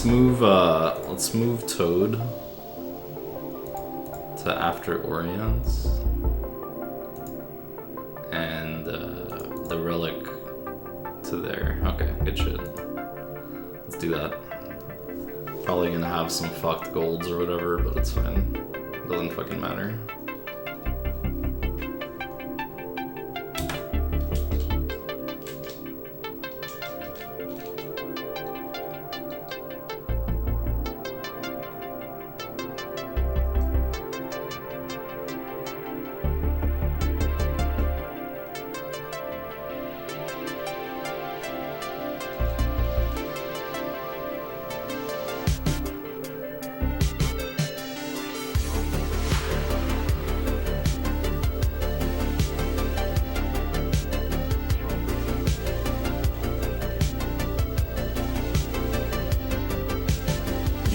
let's move Toad to after Orients. And the relic to there. Okay, good shit. Let's do that. Probably gonna have some fucked golds or whatever, but it's fine. Doesn't fucking matter.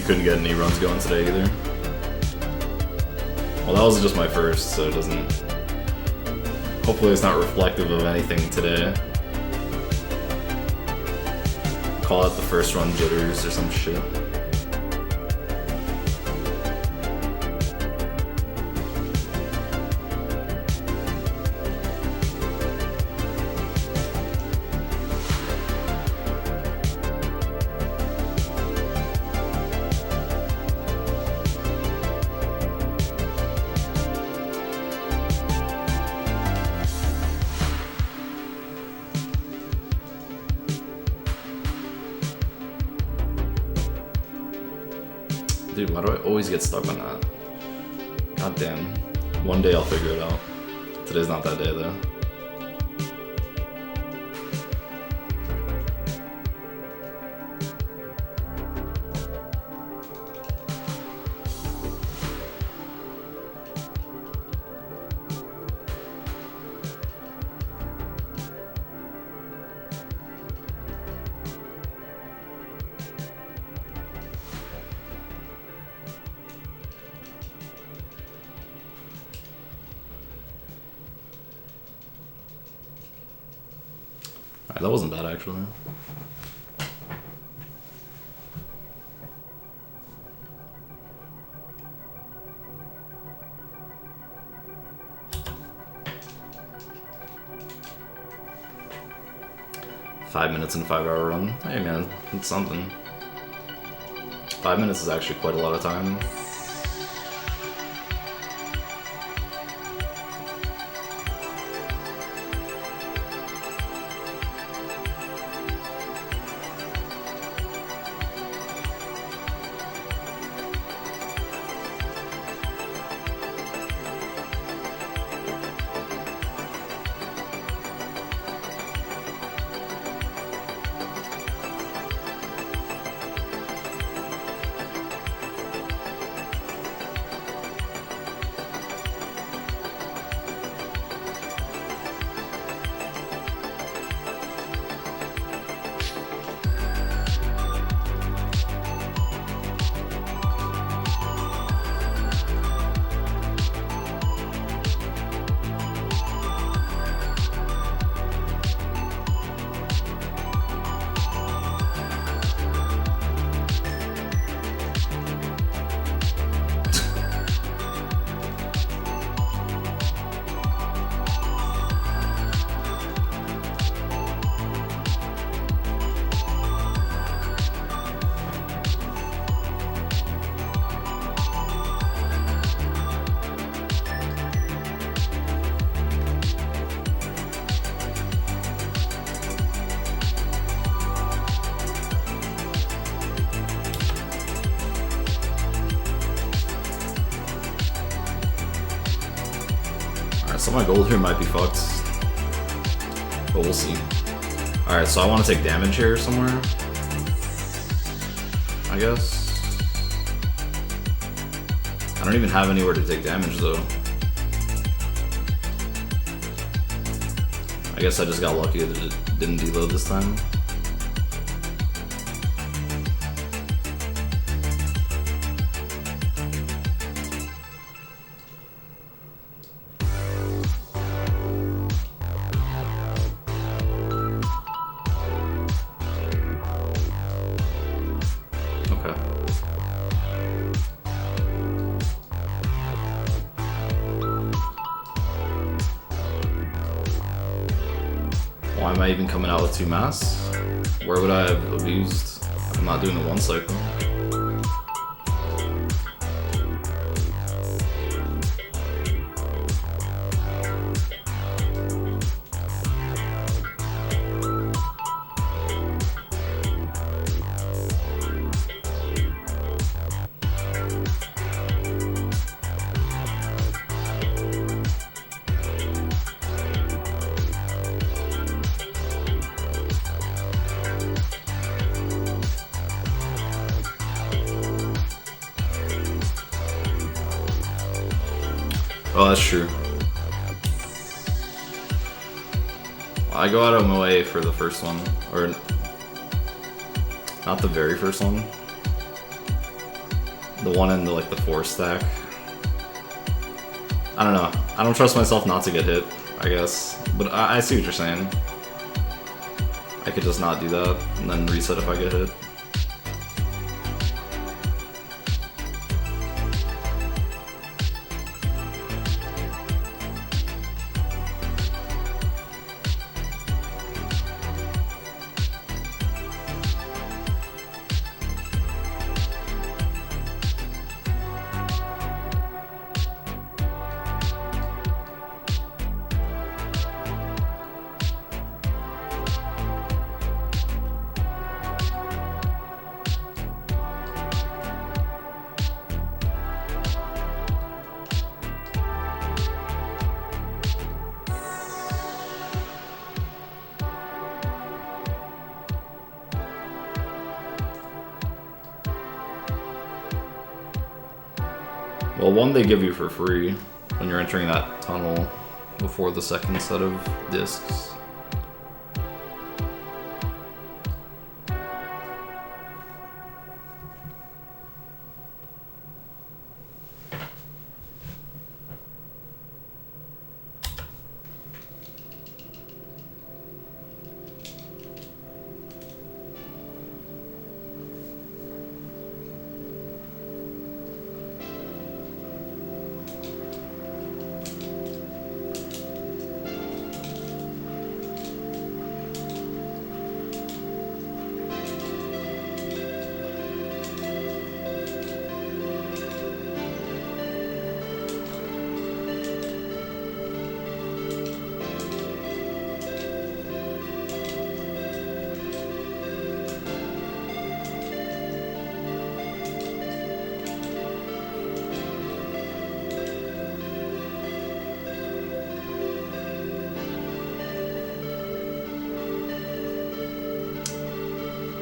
Couldn't get any runs going today either. Well, that was just my first, so it doesn't... Hopefully it's not reflective of anything today. Call it the first run jitters or some shit. Dude, why do I always get stuck on that? God damn. One day I'll figure it out. Today's not that day though. Alright, that wasn't bad actually. Five minutes and 5 hour run. Hey man, it's something. 5 minutes is actually quite a lot of time. So my gold here might be fucked, but we'll see. Alright, so I want to take damage here somewhere, I guess. I don't even have anywhere to take damage though. I guess I just got lucky that it didn't deload this time. Okay. Am I even coming out with 2 masks? Where would I have abused? I'm not doing the 1 cycle. Oh, that's true. I go out of my way for the first one, or not the very first one. The one in the like the 4 stack. I don't know. I don't trust myself not to get hit, I guess. But I see what you're saying. I could just not do that and then reset if I get hit. Well, one they give you for free when you're entering that tunnel before the second set of discs.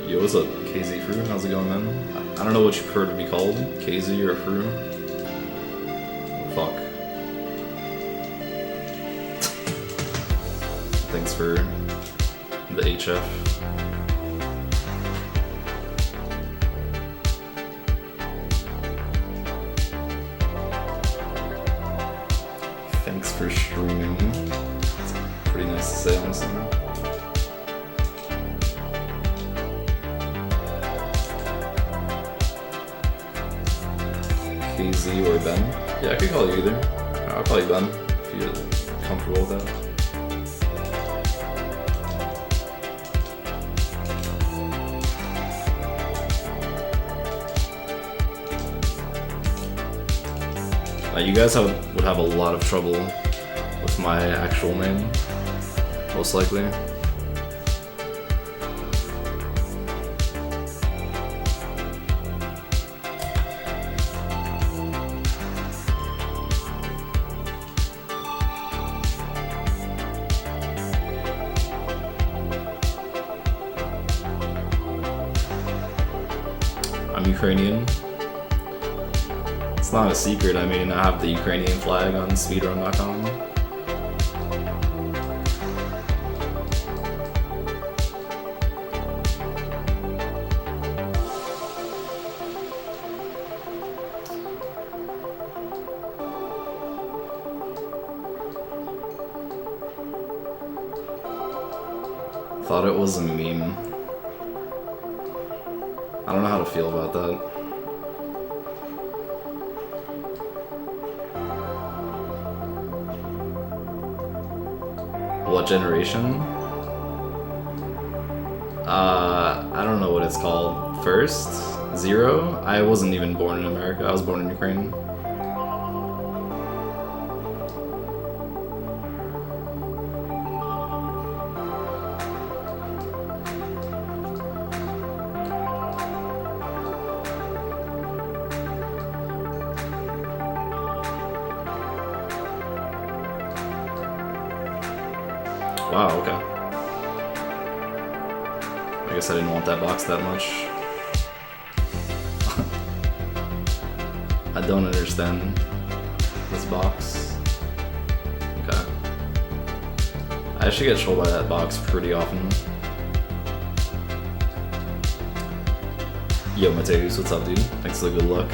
Yo, what's up, KZ Fruit? How's it going, man? I don't know what you prefer to be called, KZ or Fruit. Fuck. Thanks for the HF. Thanks for streaming. It's pretty nice to say, honestly. KZ or Ben? Yeah, I could call you either. I'll call you Ben if you're comfortable with that. You guys would have a lot of trouble with my actual name, most likely. I'm Ukrainian. It's not a secret, I mean, I have the Ukrainian flag on speedrun.com. Thought it was a meme. I don't know how to feel about that. What generation? I don't know what it's called. First? Zero? I wasn't even born in America. I was born in Ukraine. Wow, okay. I guess I didn't want that box that much. I don't understand this box. Okay. I actually get trolled by that box pretty often. Yo, Mateus, what's up, dude? Thanks for the good luck.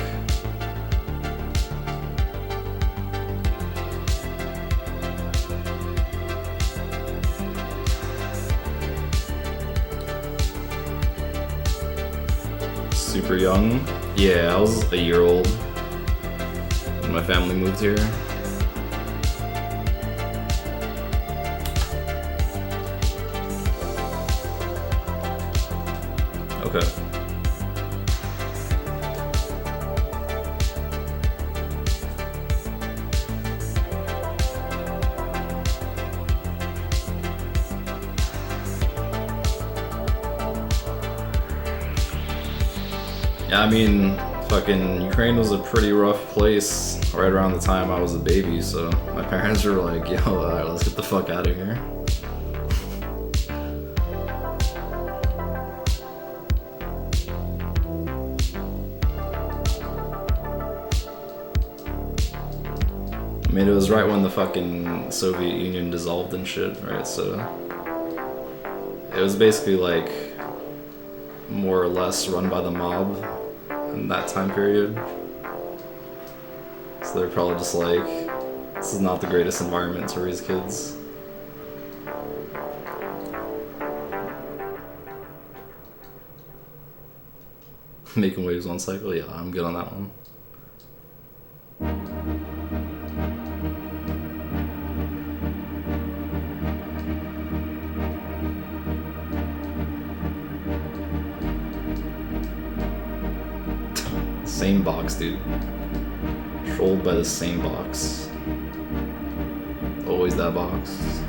Super young. Yeah, I was a year old when my family moved here. Okay. Yeah, I mean, fucking Ukraine was a pretty rough place right around the time I was a baby, so my parents were like, yo, let's get the fuck out of here. I mean, it was right when the fucking Soviet Union dissolved and shit, right? So it was basically like more or less run by the mob in that time period. So they're probably just like, this is not the greatest environment to raise kids. Making waves one cycle? Yeah, I'm good on that one. Same box, dude. Trolled by the same box. Always that box.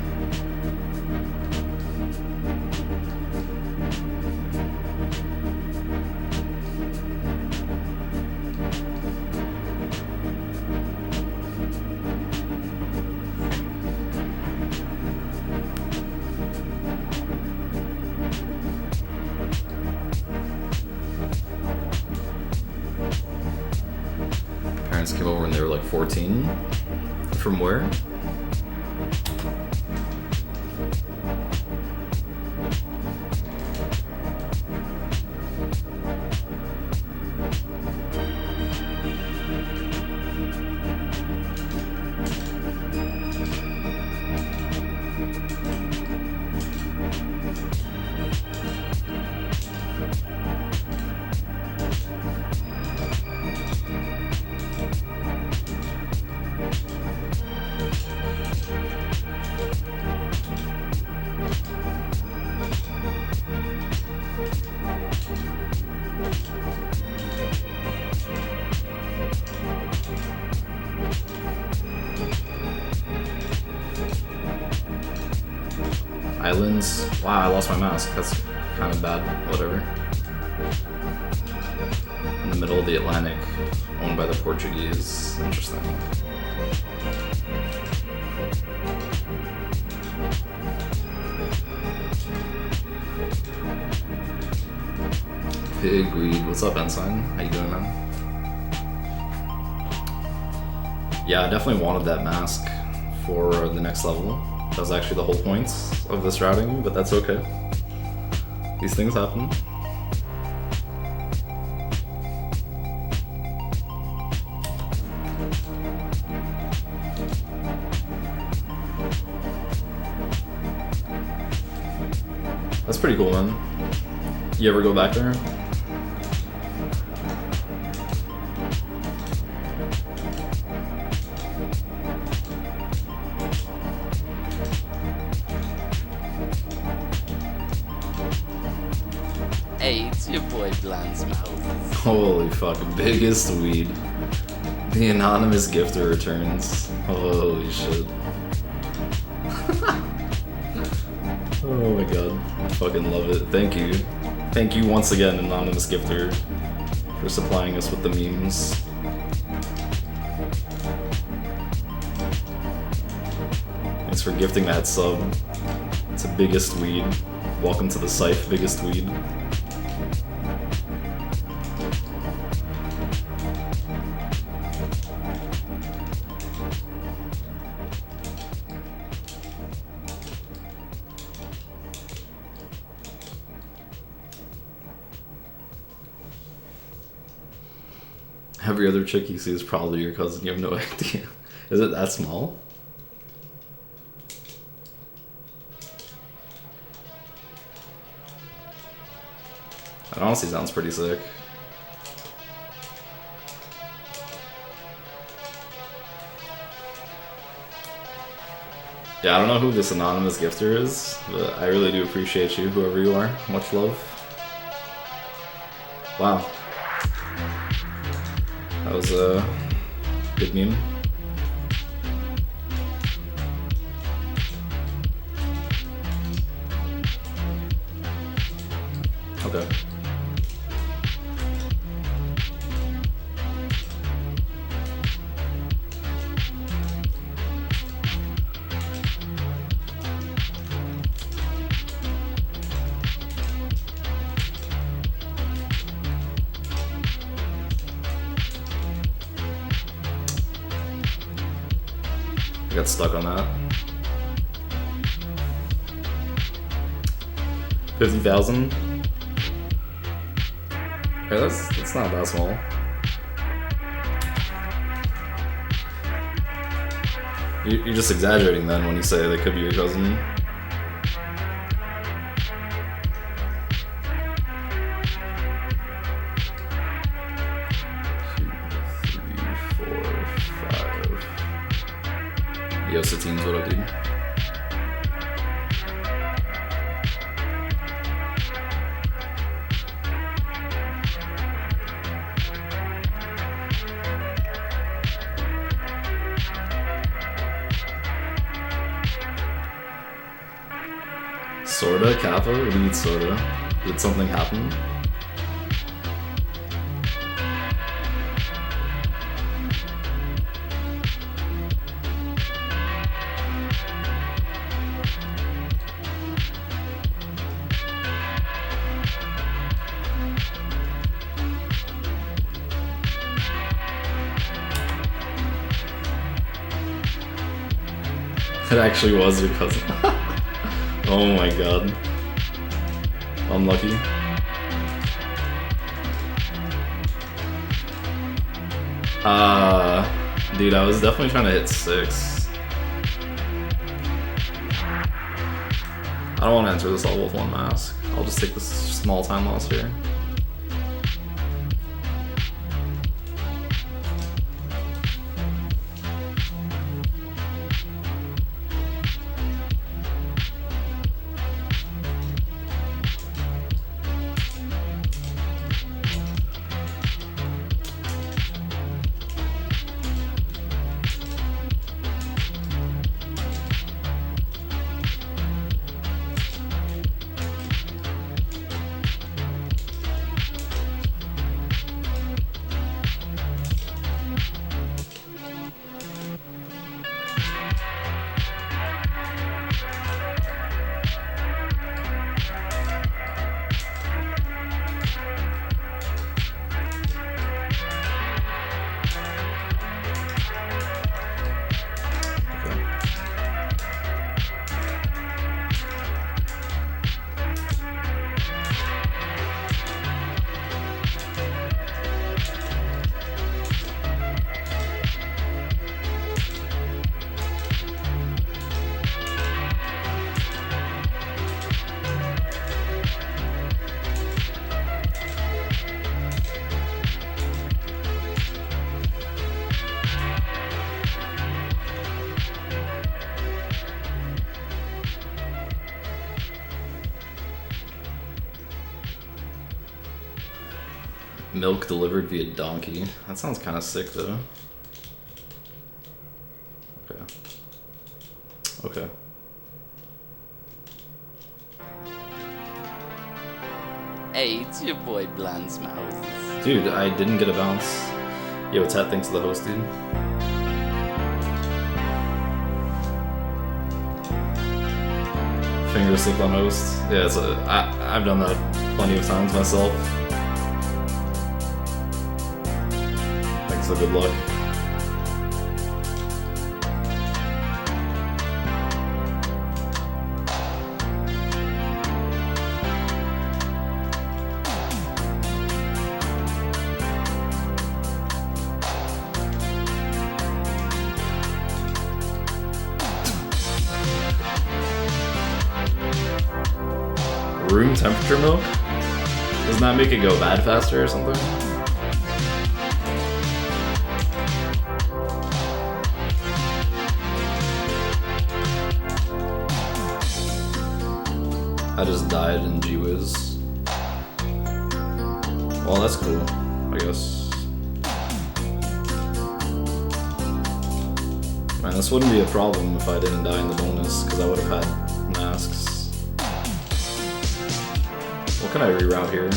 Parents came over when they were like 14. From where? Islands? Wow, I lost my mask. That's kind of bad. Whatever. In the middle of the Atlantic, owned by the Portuguese. Interesting. Pigweed. What's up, Ensign? How you doing, man? Yeah, I definitely wanted that mask for the next level. That was actually the whole point of this routing, but that's okay. These things happen. That's pretty cool, man. You ever go back there? Weedland's mouth. Holy fuck, biggest weed. The anonymous gifter returns. Holy shit. Oh my god. I fucking love it. Thank you. Thank you once again, anonymous gifter, for supplying us with the memes. Thanks for gifting that sub. It's a biggest weed. Welcome to the Scythe, biggest weed. Every other chick you see is probably your cousin. You have no idea. Is it that small? That honestly sounds pretty sick. Yeah, I don't know who this anonymous gifter is, but I really do appreciate you, whoever you are. Much love. Wow. That was a good meme. Okay. Got stuck on that. 50,000? Yeah, that's not that small. You're just exaggerating then when you say they could be your cousin. Yo, Satine's what up, dude? Sorta? Kappa? What do you mean sorta? Did something happen? It actually was your cousin. Oh my god. Unlucky. Dude, I was definitely trying to hit 6. I don't want to enter this level with 1 mask. I'll just take this small time loss here. Milk delivered via donkey. That sounds kind of sick though. Okay. Okay. Hey, it's your boy Blans Mouse. Dude, I didn't get a bounce. Yo, what's that? Thanks to the host, dude. Finger slip on host. Yeah, I've done that plenty of times myself. Thanks, so good luck. Room temperature milk? Doesn't that make it go bad faster or something? I just died in G-Wiz. Well, that's cool, I guess. Man, this wouldn't be a problem if I didn't die in the bonus, because I would have had masks. What can I reroute here?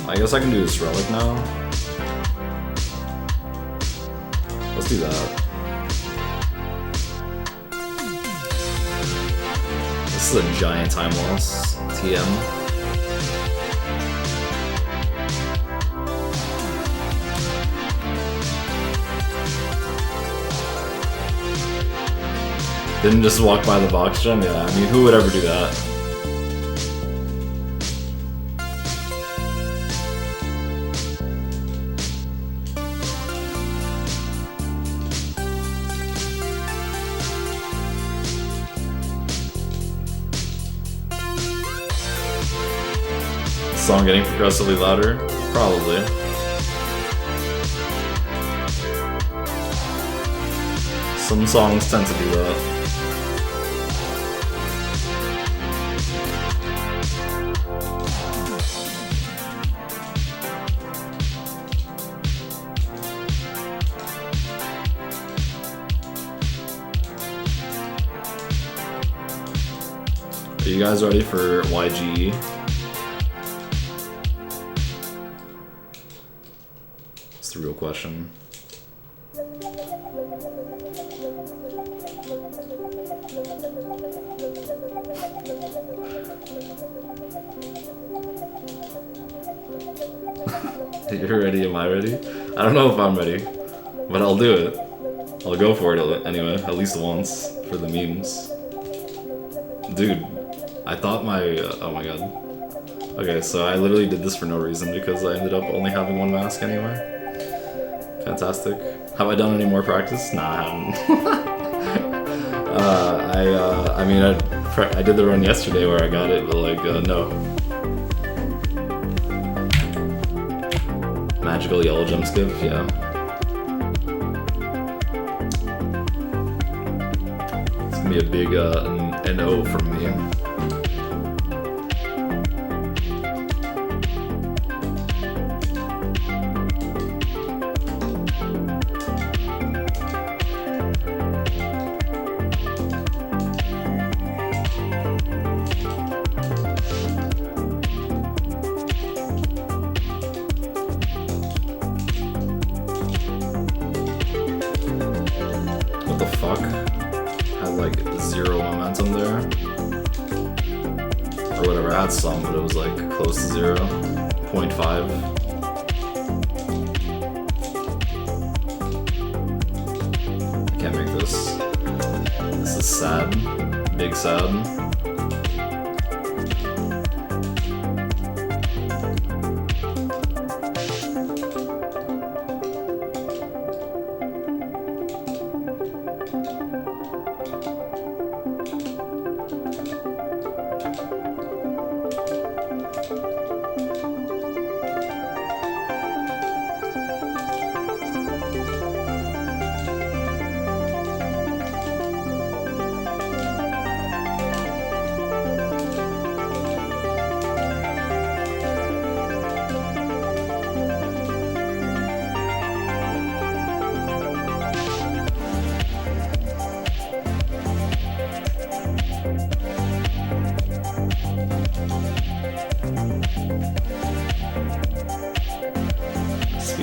I guess I can do this relic now. Let's do that. This is a giant time loss. TM. Didn't just walk by the box gem? Yeah, I mean, who would ever do that? Song getting progressively louder? Probably. Some songs tend to do that. Are you guys ready for YGE? It's the real question. You're ready, am I ready? I don't know if I'm ready, but I'll do it. I'll go for it anyway, at least once, for the memes. Dude, I thought my, oh my god. Okay, so I literally did this for no reason because I ended up only having one mask anyway. Fantastic. Have I done any more practice? Nah, I haven't. I mean, I did the run yesterday where I got it, but like, no. Magical yellow jump skip, yeah. It's gonna be a big NO from me. What the fuck? Had like 0 momentum there. Or whatever, I had some, but it was like close to 0. 0.5. I can't make this. This is sad. Big sad.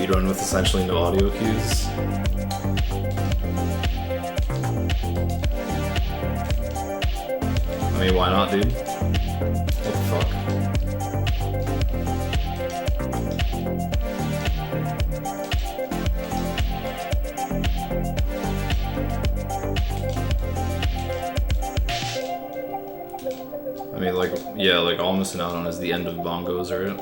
speedrun with essentially no audio cues. I mean, why not, dude? What the fuck? I mean, like, yeah, like all I'm missing out on is the end of bongos, right?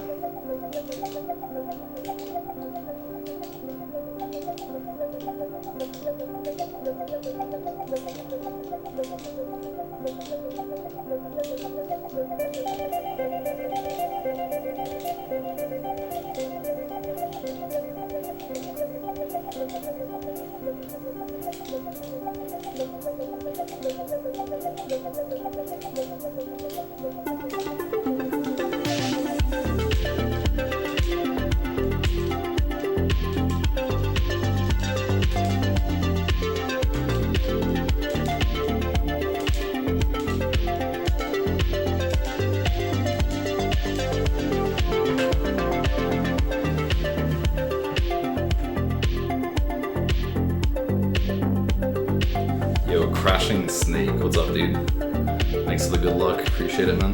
Crashing Snake, what's up, dude? Thanks for the good luck, appreciate it, man.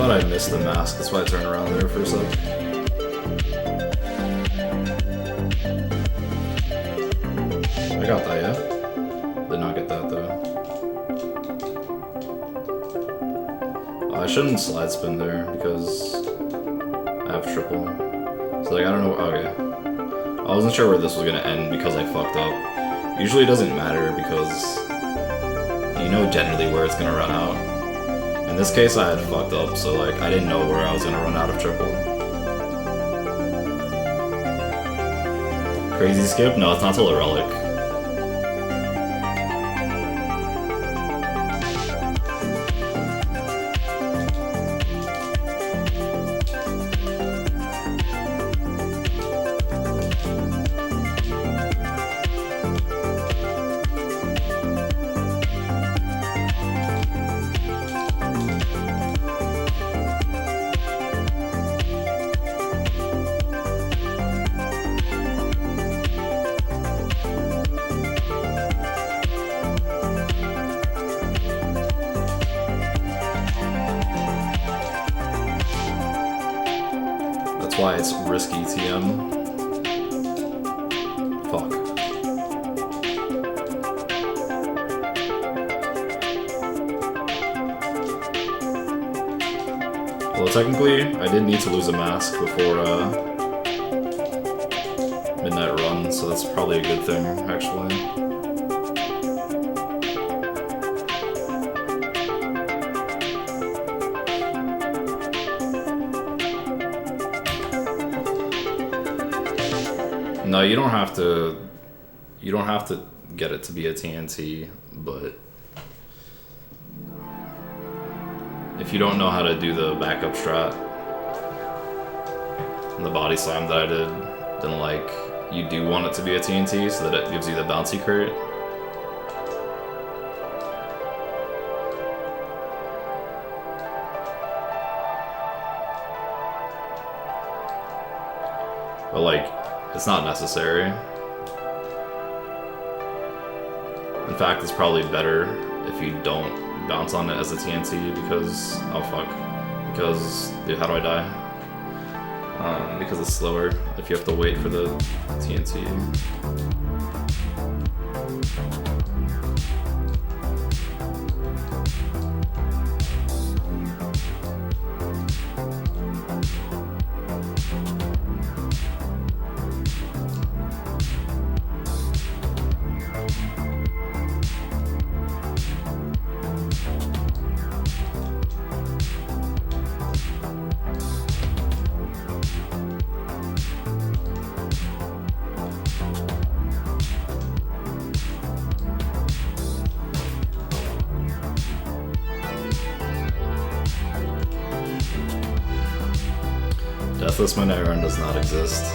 I missed the mask, that's why I turned around there for a sec. I got that, yeah? Did not get that though. I shouldn't slide spin there because I have triple. So like, I don't know, okay. I wasn't sure where this was gonna end because I fucked up. Usually it doesn't matter because you know generally where it's gonna run out. In this case, I had fucked up, so like I didn't know where I was gonna run out of triple. Crazy skip? No, it's not till a relic. That's why it's risky TM. Fuck. Well, technically, I did need to lose a mask before Midnight Run, so that's probably a good thing, actually. No, you don't have to get it to be a TNT, but if you don't know how to do the backup strat and the body slam that I did, then like you do want it to be a TNT so that it gives you the bouncy crit. But like, it's not necessary. In fact, it's probably better if you don't bounce on it as a TNT because, oh fuck, because, dude, how do I die? Because it's slower if you have to wait for the TNT. Deathless Mineron does not exist.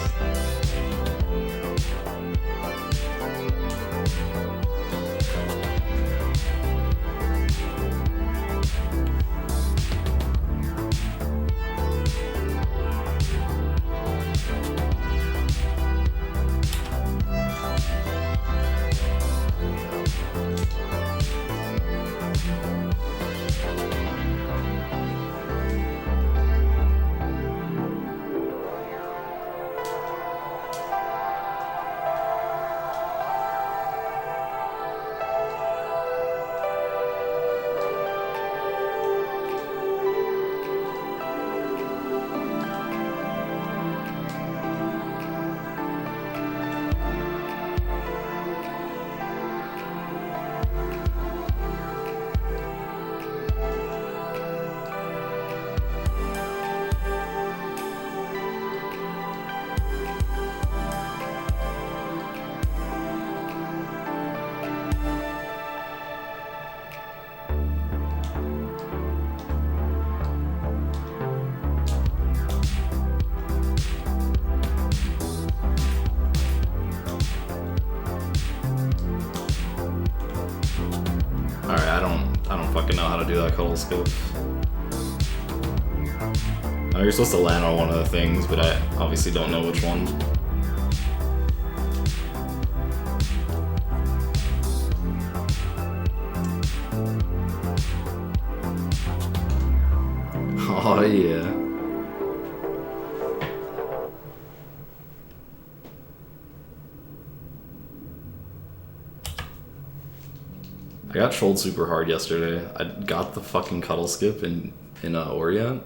Alright, I don't fucking know how to do that cuddle skip. I know you're supposed to land on one of the things, but I obviously don't know which one. Oh yeah. I got trolled super hard yesterday. I got the fucking cuddle skip in Orient.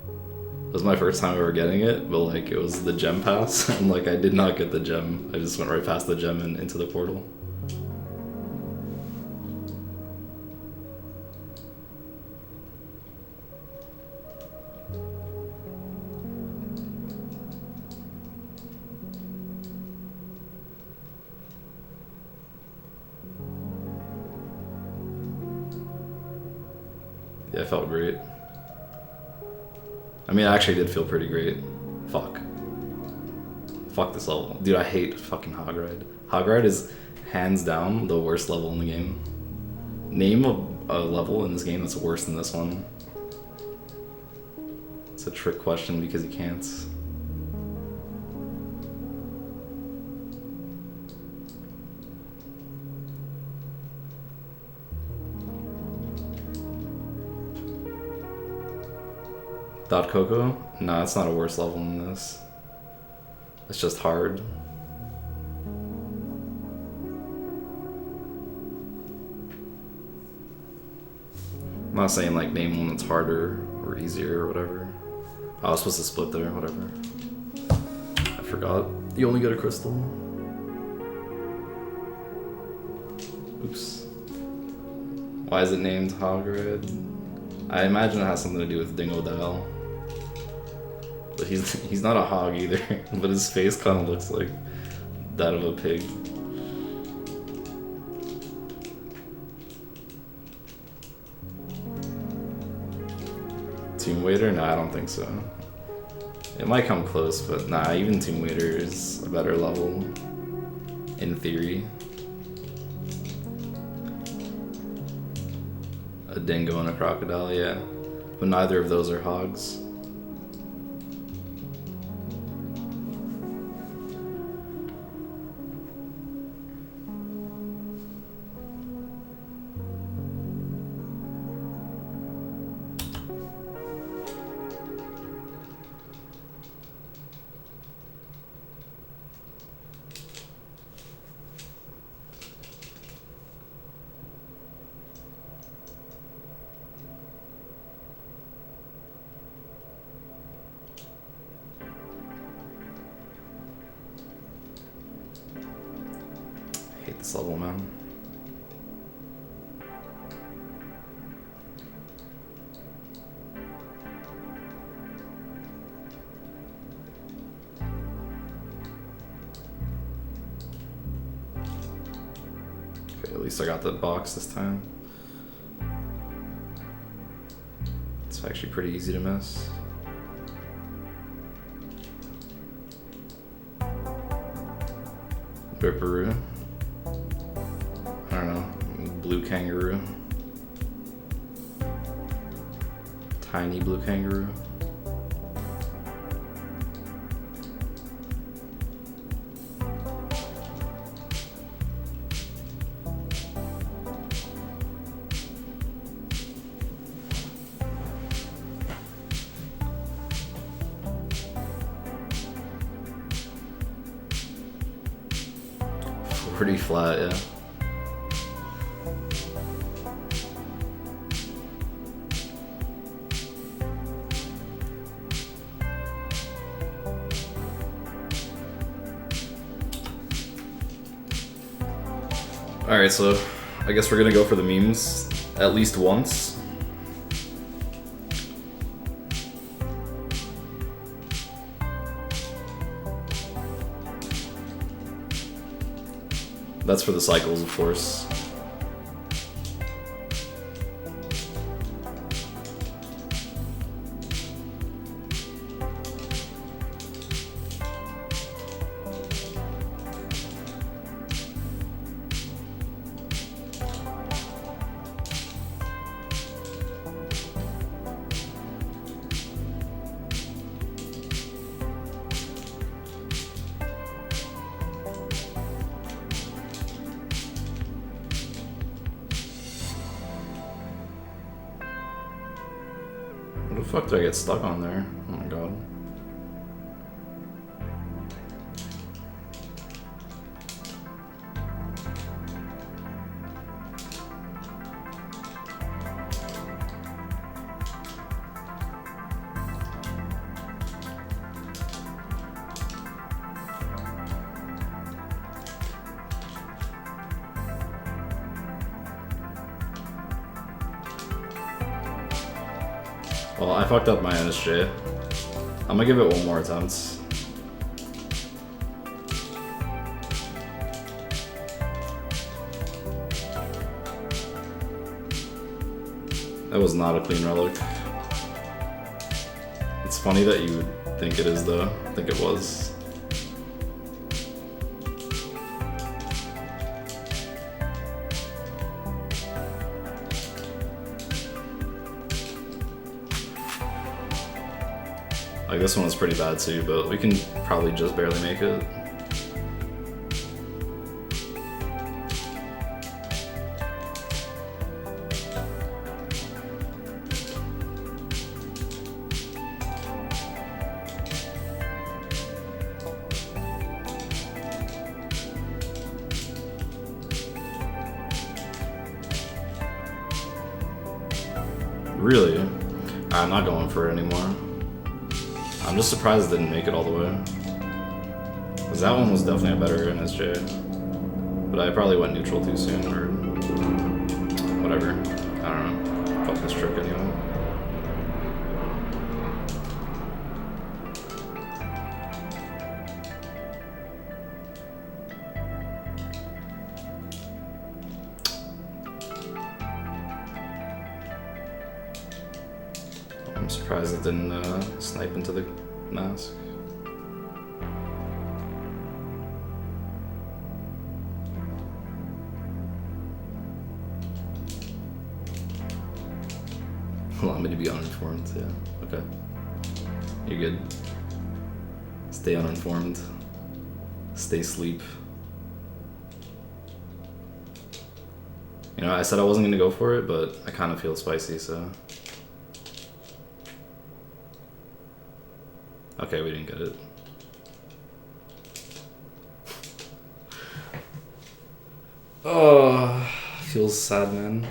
It was my first time ever getting it, but like it was the gem pass, and like I did not get the gem. I just went right past the gem and into the portal. Yeah, it felt great. I mean, I actually did feel pretty great. Fuck. Fuck this level. Dude, I hate fucking Hog Ride. Hog Ride is hands down the worst level in the game. Name a level in this game that's worse than this one. It's a trick question because you can't. Dot Coco? No, it's not a worse level than this. It's just hard. I'm not saying like name one that's harder or easier or whatever. I was supposed to split there, whatever. I forgot. You only get a crystal. Oops. Why is it named Hog Ride? I imagine it has something to do with Dingodile. But he's not a hog either, but his face kind of looks like that of a pig. Tomb Waiter? No, I don't think so. It might come close, but nah, even Tomb Waiter is a better level, in theory. A dingo and a crocodile, yeah. But neither of those are hogs. I hate this level, man. Okay, at least I got that box this time. It's actually pretty easy to miss. Dripperoo. I don't know. Blue kangaroo. Tiny blue kangaroo. Pretty flat, yeah. Alright, so I guess we're gonna go for the memes at least once. That's for the cycles, of course. What the fuck did I get stuck on there? Oh my god. Well, I fucked up my NSJ. I'm gonna give it one more attempt. That was not a clean relic. It's funny that you would think it is though. I think it was. Like this one was pretty bad too, but we can probably just barely make it. Really? I'm not going for it anymore. I'm just surprised it didn't make it all the way. Because that one was definitely a better NSJ. But I probably went neutral too soon, or whatever. I don't know. Fuck this trick anyway. I'm surprised it didn't snipe into the mask. Allow me to be uninformed, yeah. Okay. You're good. Stay uninformed. Stay asleep. You know, I said I wasn't gonna go for it, but I kind of feel spicy, so. Okay, we didn't get it. Oh, feels sad, man.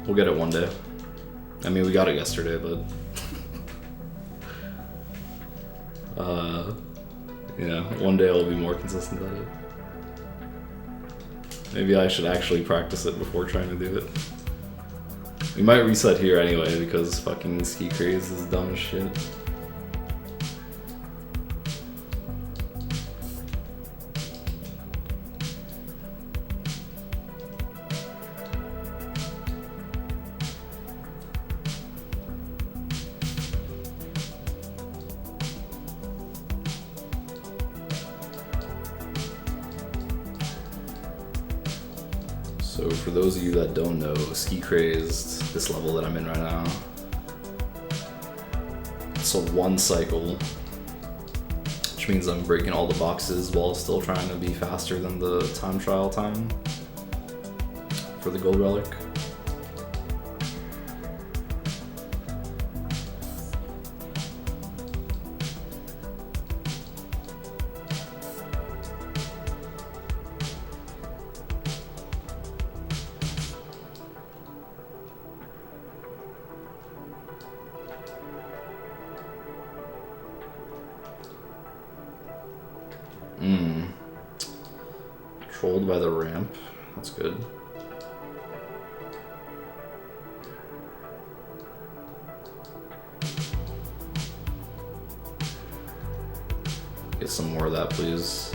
We'll get it one day. I mean, we got it yesterday, but you know, one day I'll be more consistent at it. Maybe I should actually practice it before trying to do it. We might reset here anyway because fucking Ski Craze is dumb as shit. So for those of you that don't know, Ski Crazed, this level that I'm in right now, it's a 1 cycle, which means I'm breaking all the boxes while still trying to be faster than the time trial time for the gold relic. Controlled by the ramp. That's good. Get some more of that, please.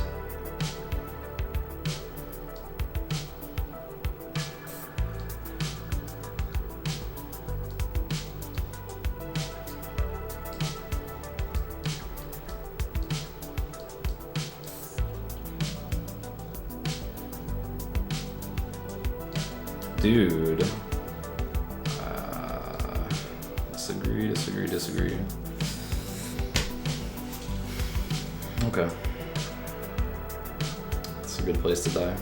Dude. Disagree. Okay. It's a good place to die.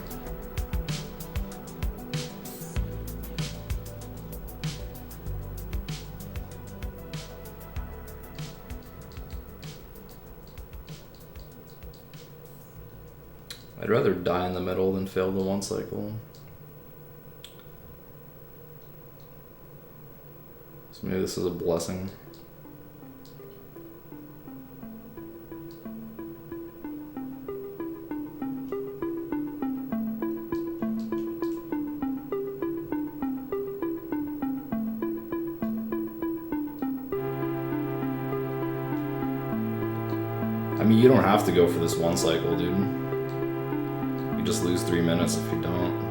I'd rather die in the middle than fail the 1 cycle. So maybe this is a blessing. I mean, you don't have to go for this 1 cycle, dude. You just lose 3 minutes if you don't.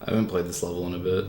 I haven't played this level in a bit.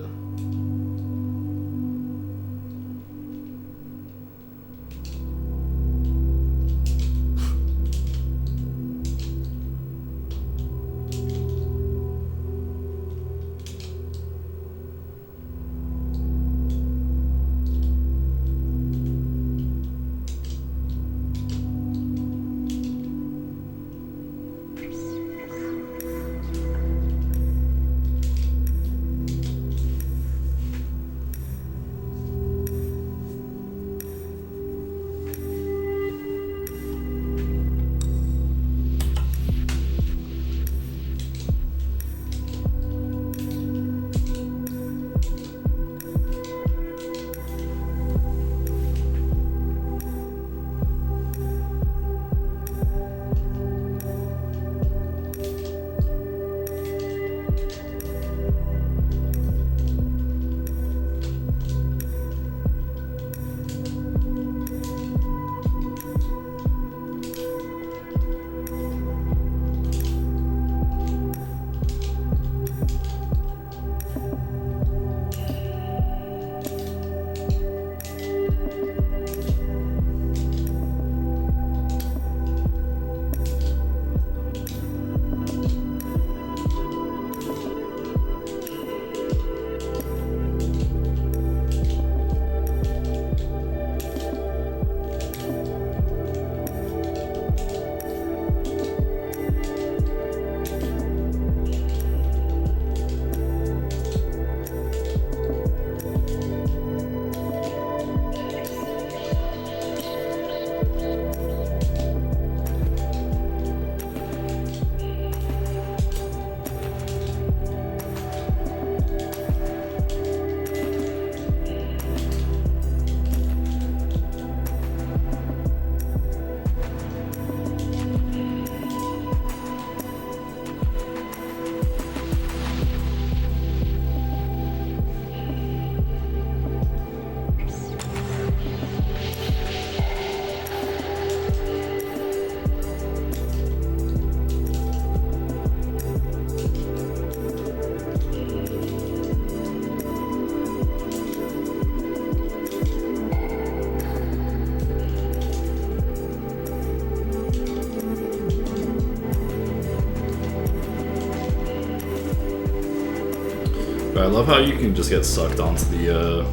love how you can just get sucked onto the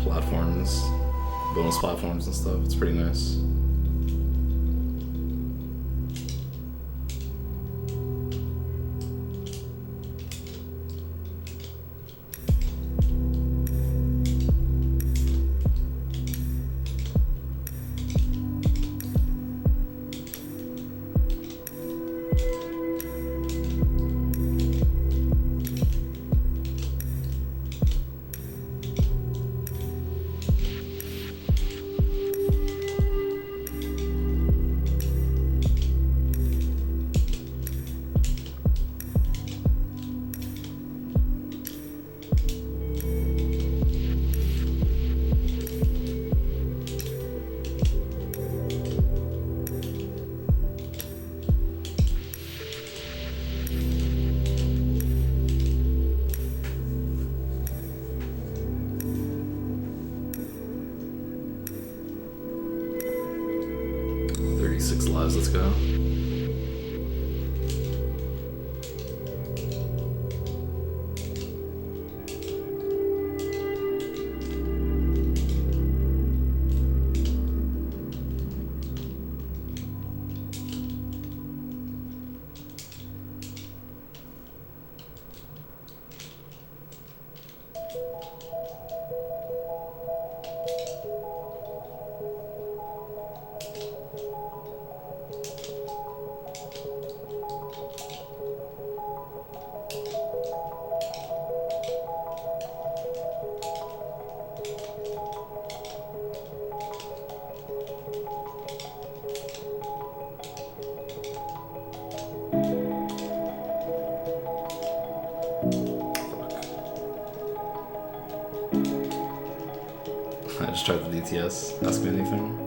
platforms, bonus platforms and stuff. It's pretty nice. Let's go. I just tried the DTS. Ask me anything.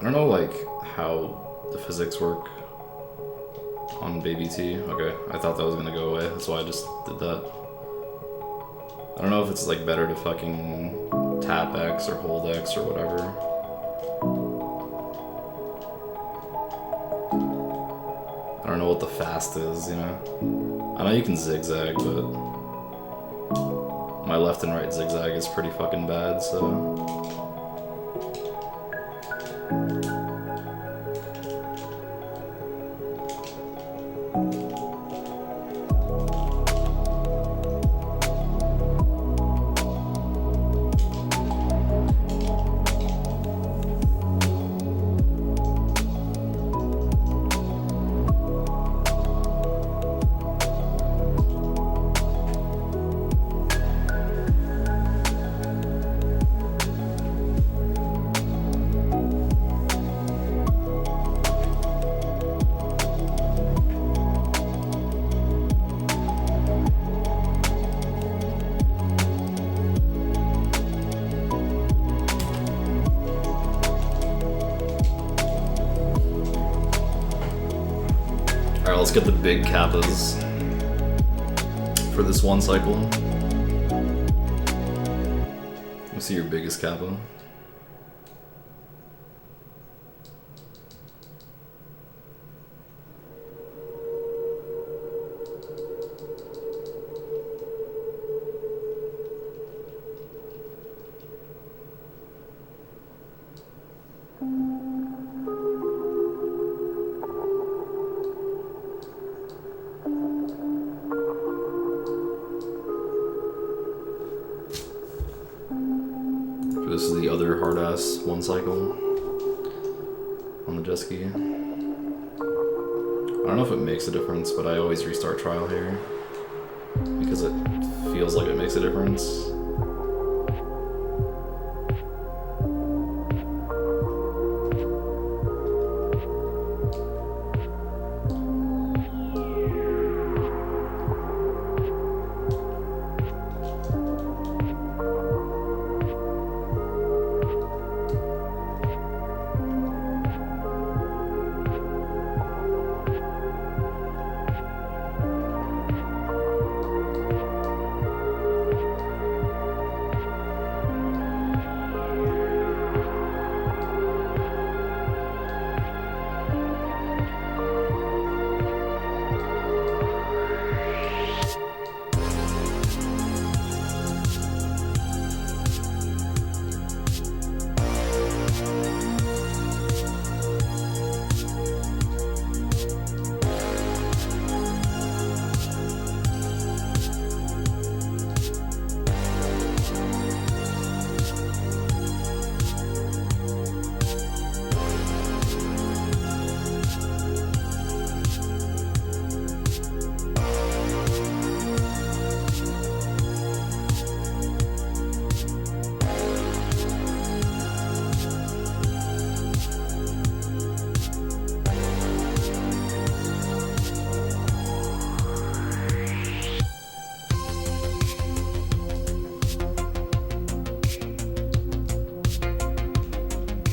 I don't know, like, how the physics work on Baby T. Okay, I thought that was gonna go away. That's why I just did that. I don't know if it's, like, better to fucking tap X or hold X or whatever. I don't know what the fast is, you know? I know you can zigzag, but my left and right zigzag is pretty fucking bad, so... Alright, let's get the big kappas for this one cycle. Let me see your biggest kappa. this is the other hard ass 1 cycle on the jet ski. I don't know if it makes a difference, but I always restart trial here because it feels like it makes a difference.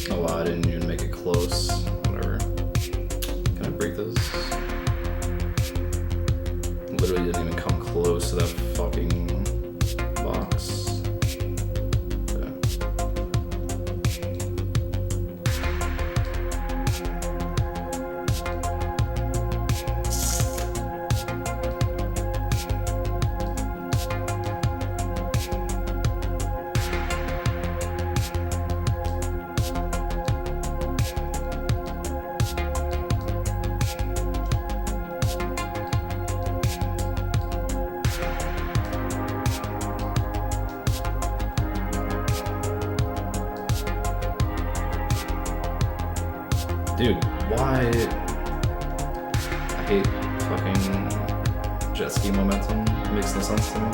Oh wow, I didn't even make it close. Whatever. Can I break this? Literally didn't even come close to that fucking box. Dude, why? I hate fucking jet ski momentum. It makes no sense to me.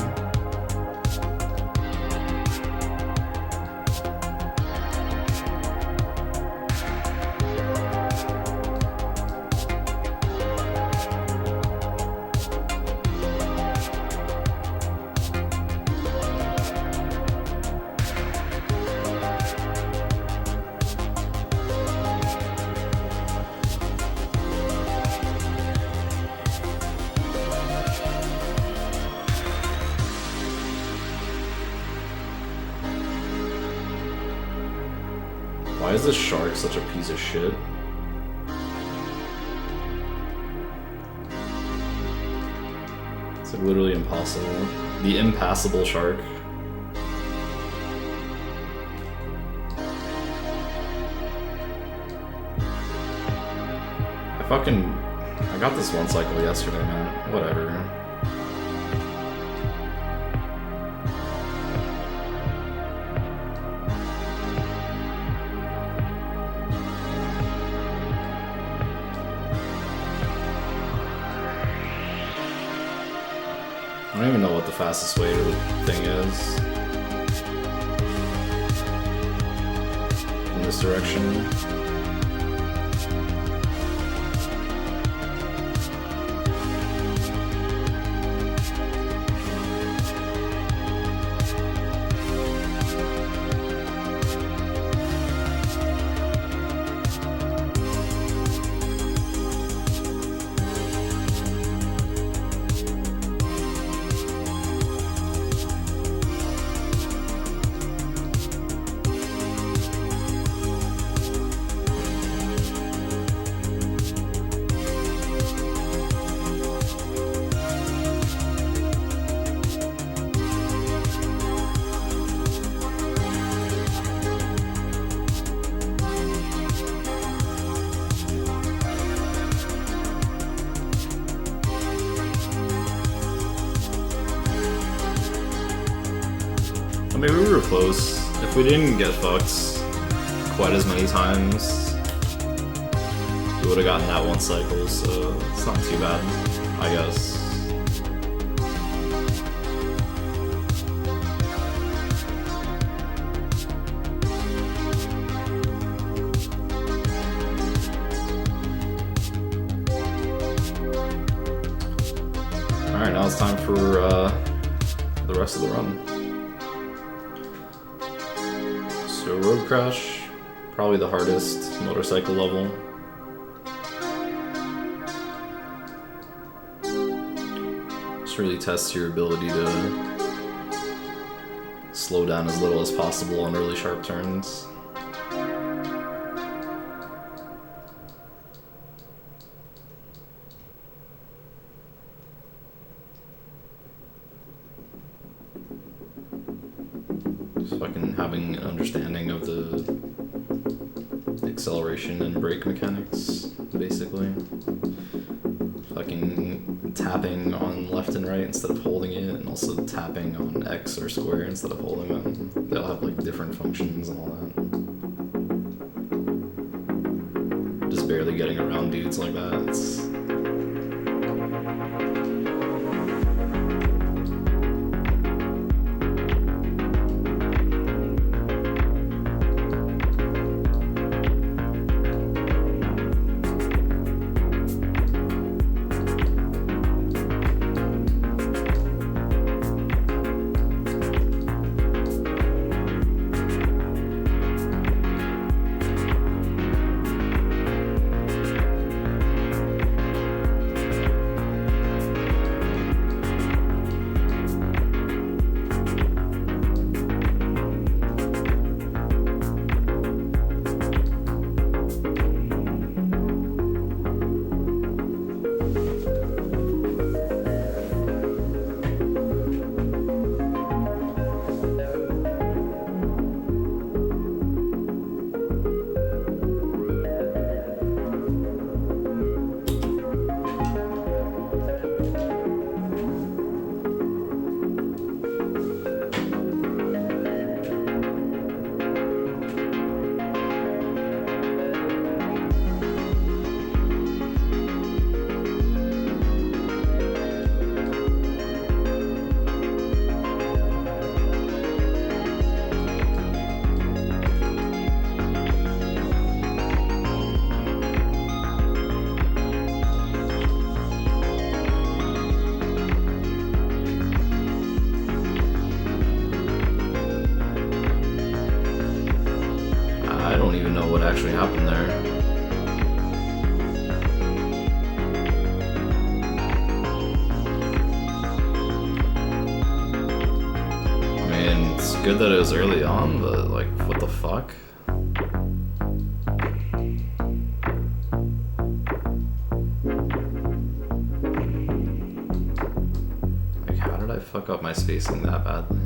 Why is this shark such a piece of shit? It's like literally impossible. The impassable shark. I got this 1 cycle yesterday, man. Whatever. I don't even know what the fastest way to the thing is in this direction. I mean, we were close. If we didn't get fucked quite as many times, we would have gotten that one cycle, so it's not too bad, I guess. Alright, now it's time for the rest of the run. So Road Crash, probably the hardest motorcycle level. Just really tests your ability to slow down as little as possible on really sharp turns. Fucking having an understanding of the acceleration and brake mechanics, basically. Fucking tapping on left and right instead of holding it, and also tapping on X or square instead of holding them. They all have like different functions and all that. Just barely getting around dudes like that. It's I don't even know what actually happened there. I mean, it's good that it was early on, but like, what the fuck? Like, how did I fuck up my spacing that badly?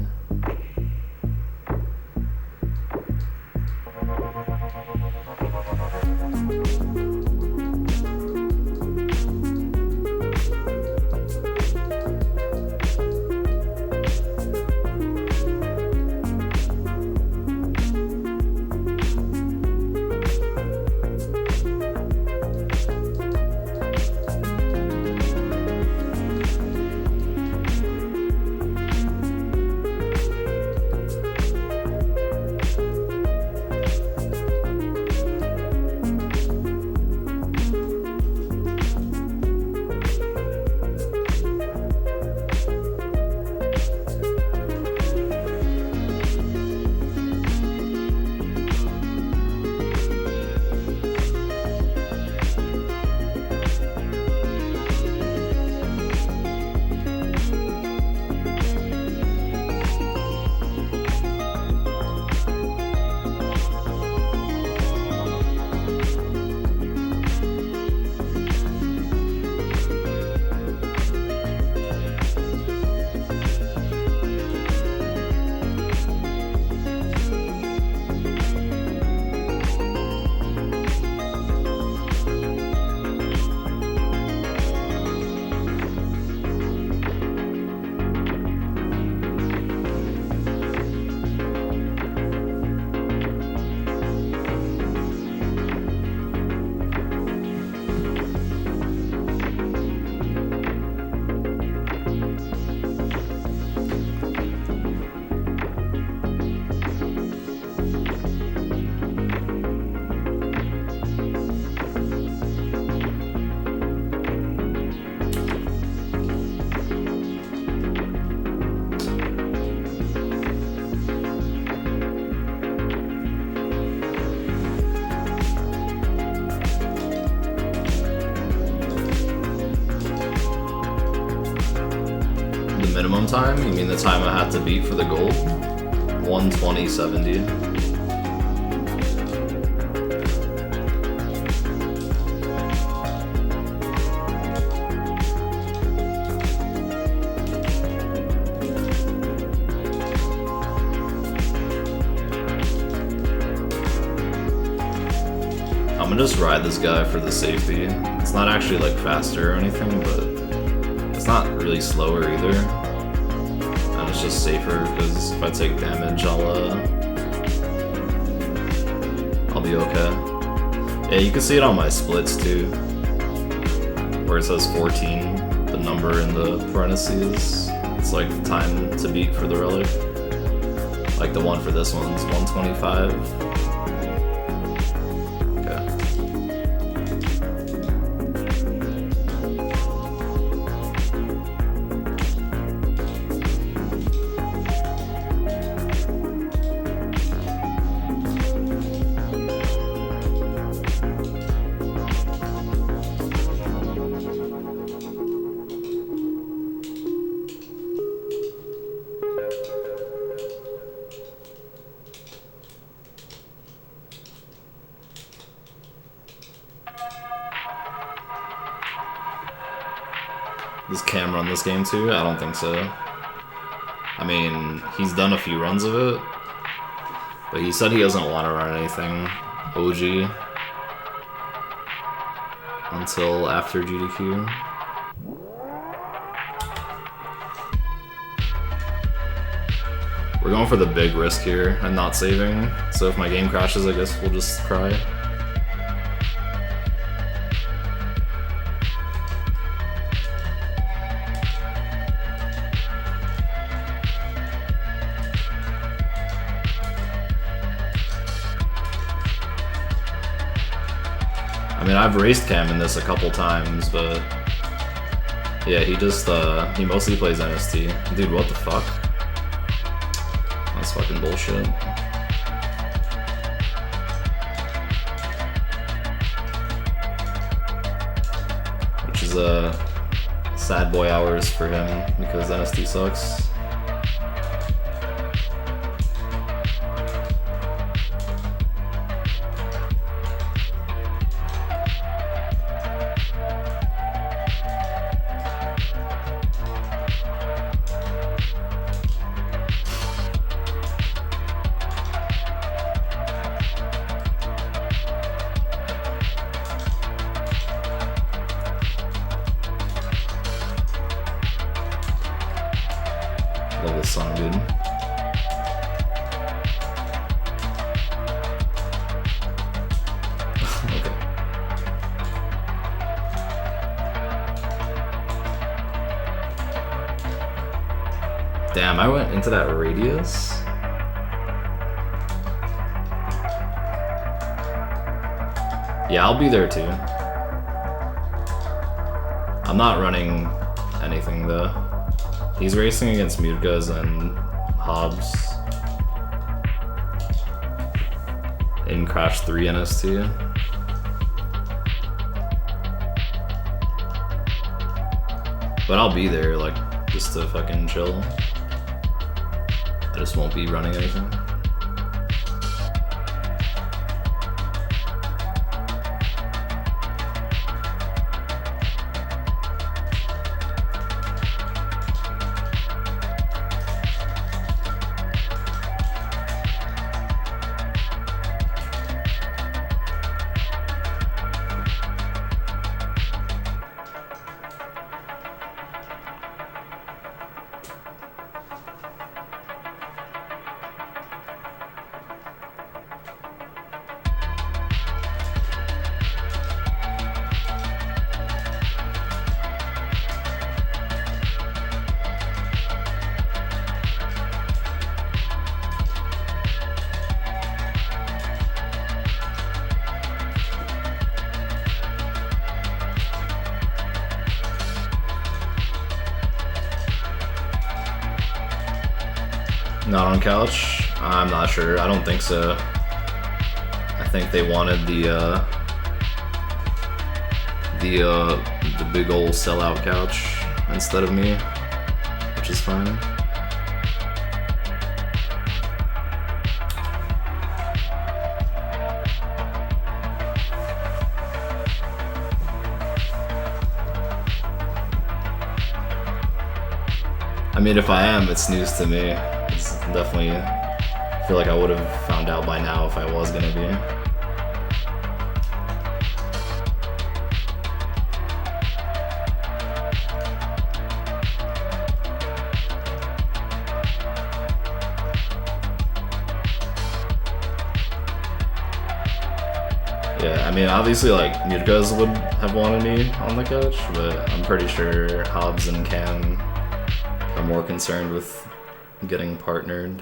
time? You mean the time I had to beat for the gold? 1:20.70. I'm gonna just ride this guy for the safety. It's not actually like faster or anything, but it's not really slower either. And it's just safer because if I take damage, I'll be okay. Yeah, you can see it on my splits too, where it says 14, the number in the parentheses. It's like the time to beat for the relic. Like the one for this one's 1:25. Does Cam run this game too? I don't think so. I mean, he's done a few runs of it, but he said he doesn't want to run anything OG until after GDQ. We're going for the big risk here and not saving, so if my game crashes, I guess we'll just cry. I mean, I've raced Cam in this a couple times, but yeah, he mostly plays NST. Dude, what the fuck? That's fucking bullshit. Which is sad boy hours for him because NST sucks. Love this song, dude. Okay. Damn, I went into that radius? Yeah, I'll be there too. I'm not running anything though. He's racing against Mutgas and Hobbs in Crash 3 NST. But I'll be there, like, just to fucking chill. I just won't be running anything. Not on couch? I'm not sure. I don't think so. I think they wanted the big old sellout couch instead of me, which couch is fine. I mean, if I am, it's news to me. It's definitely, I feel like I would have found out by now if I was gonna be. Yeah, I mean, obviously, like, Murgas would have wanted me on the couch, but I'm pretty sure Hobbs and Cam are more concerned with getting partnered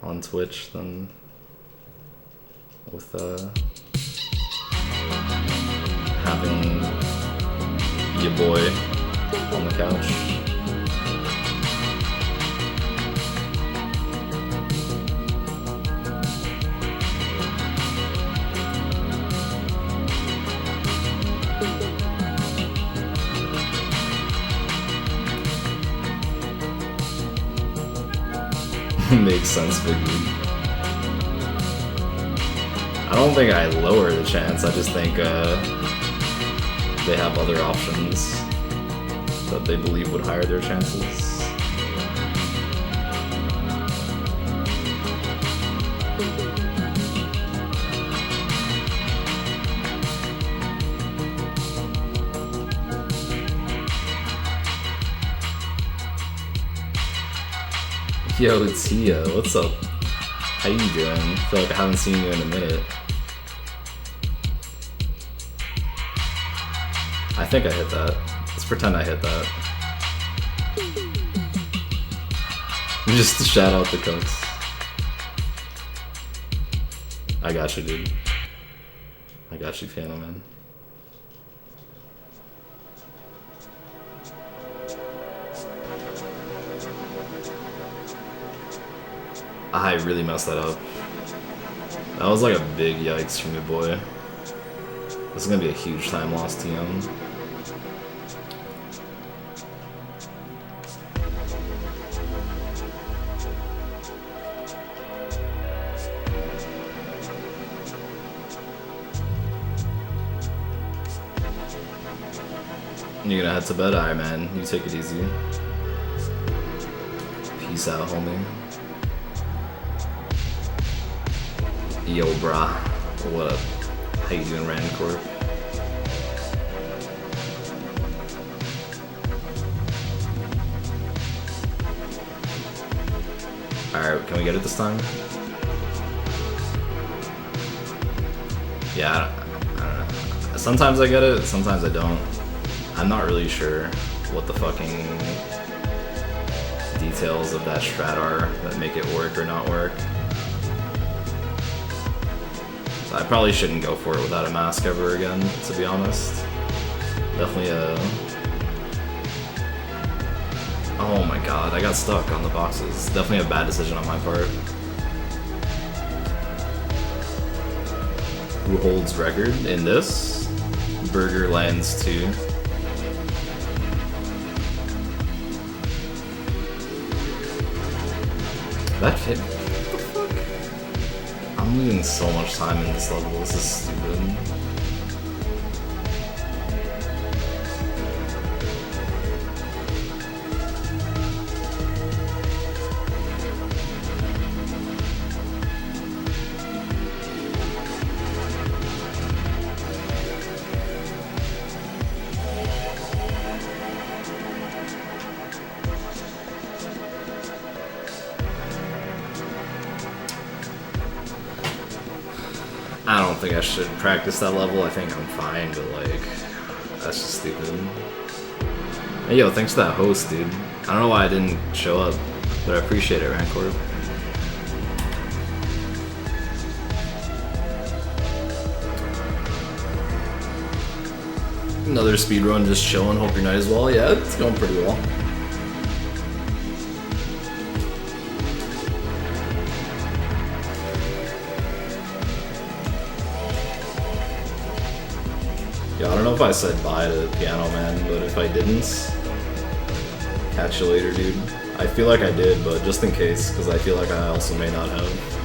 on Twitch than with having your boy on the couch. Makes sense, Biggie. I don't think I lower the chance, I just think they have other options that they believe would higher their chances. Yo, Tia, what's up? How you doing? I feel like I haven't seen you in a minute. I think I hit that. Let's pretend I hit that. Just to shout out the cooks. I got you, dude. I got you, Piano Man. I really messed that up. That was like a big yikes from your boy. This is gonna be a huge time loss, TM. You're gonna head to bed? Alright, man. You take it easy. Peace out, homie. Yo, brah. What up? How you doing, Rancorp? Alright, can we get it this time? Yeah, I don't know. Sometimes I get it, sometimes I don't. I'm not really sure what the fucking details of that strat are that make it work or not work. So I probably shouldn't go for it without a mask ever again, to be honest. Definitely oh my god, I got stuck on the boxes. Definitely a bad decision on my part. Who holds record in this? Burger Lands 2. That fit? What the fuck? I'm losing so much time in this level. This is stupid. I don't think I should practice that level. I think I'm fine, but like, that's just stupid. Hey, yo, thanks for that host, dude. I don't know why I didn't show up, but I appreciate it, Rancorp. Another speedrun, just chilling. Hope your night is well. Yeah, it's going pretty well. Yeah, I don't know if I said bye to Piano Man, but if I didn't, catch you later, dude. I feel like I did, but just in case, because I feel like I also may not have.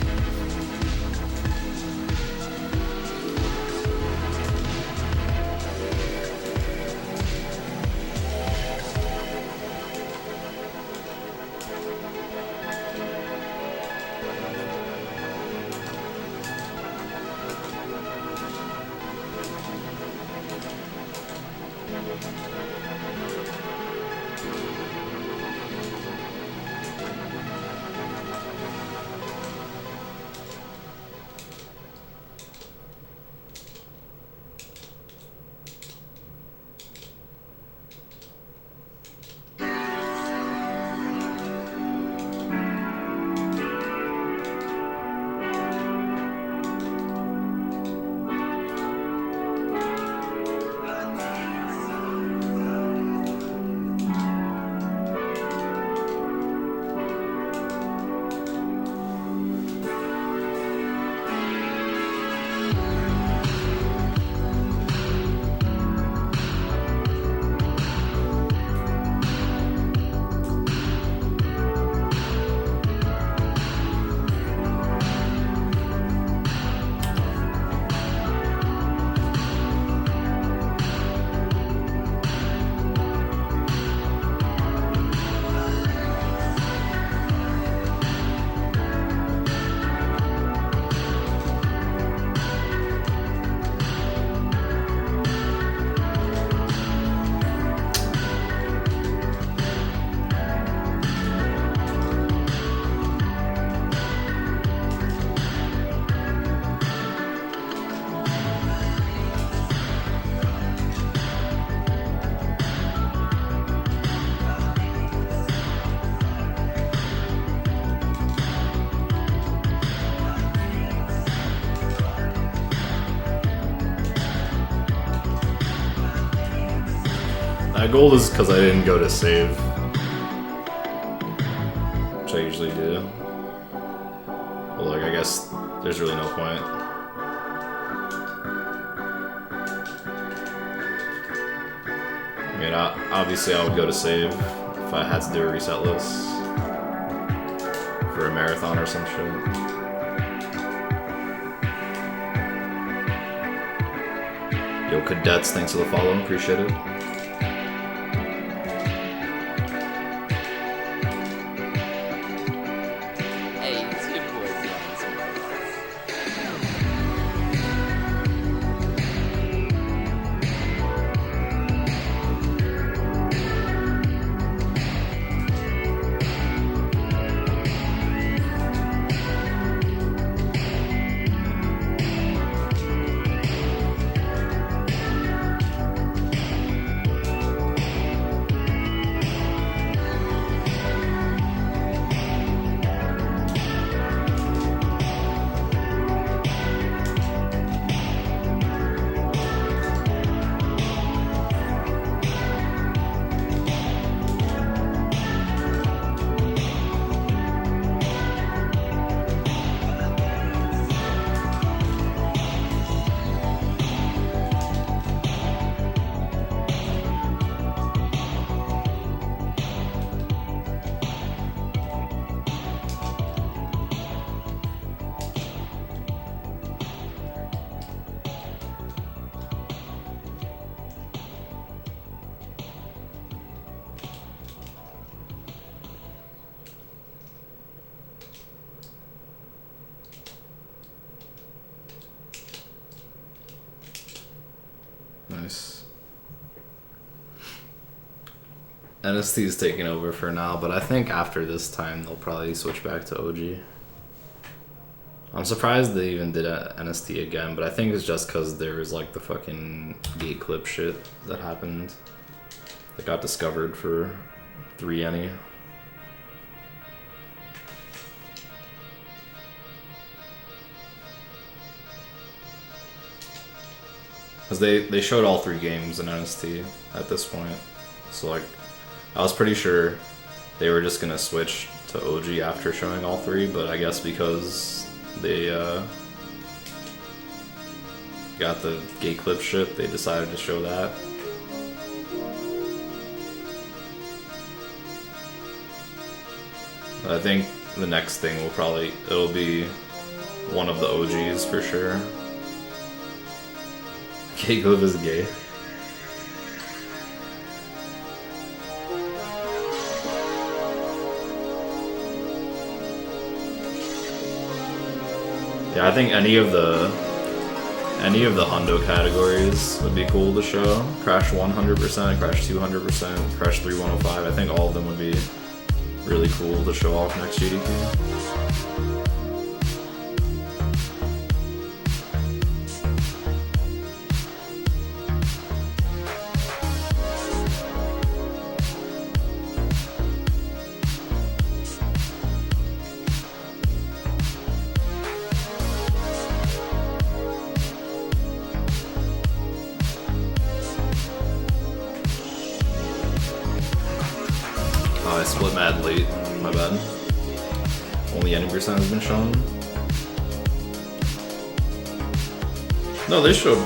Gold is because I didn't go to save, which I usually do. But like, I guess there's really no point. I mean, obviously I would go to save if I had to do a reset list for a marathon or some shit. Yo, Cadets, thanks for the follow, appreciate it. Nice. NST is taking over for now, but I think after this time they'll probably switch back to OG. I'm surprised they even did a NST again, but I think it's just because there was like the fucking gate clip shit that happened that got discovered for 3 NE. Because they showed all 3 games in NST at this point. So like, I was pretty sure they were just gonna switch to OG after showing all 3, but I guess because they got the gate clip shit, they decided to show that. I think the next thing it'll be one of the OGs for sure. K-Glove is gay. Yeah, I think any of the hundo categories would be cool to show. Crash 100%, Crash 200%, Crash 3105. I think all of them would be really cool to show off next GDQ. I split mad late, my bad. Only 90% has been shown. No, they showed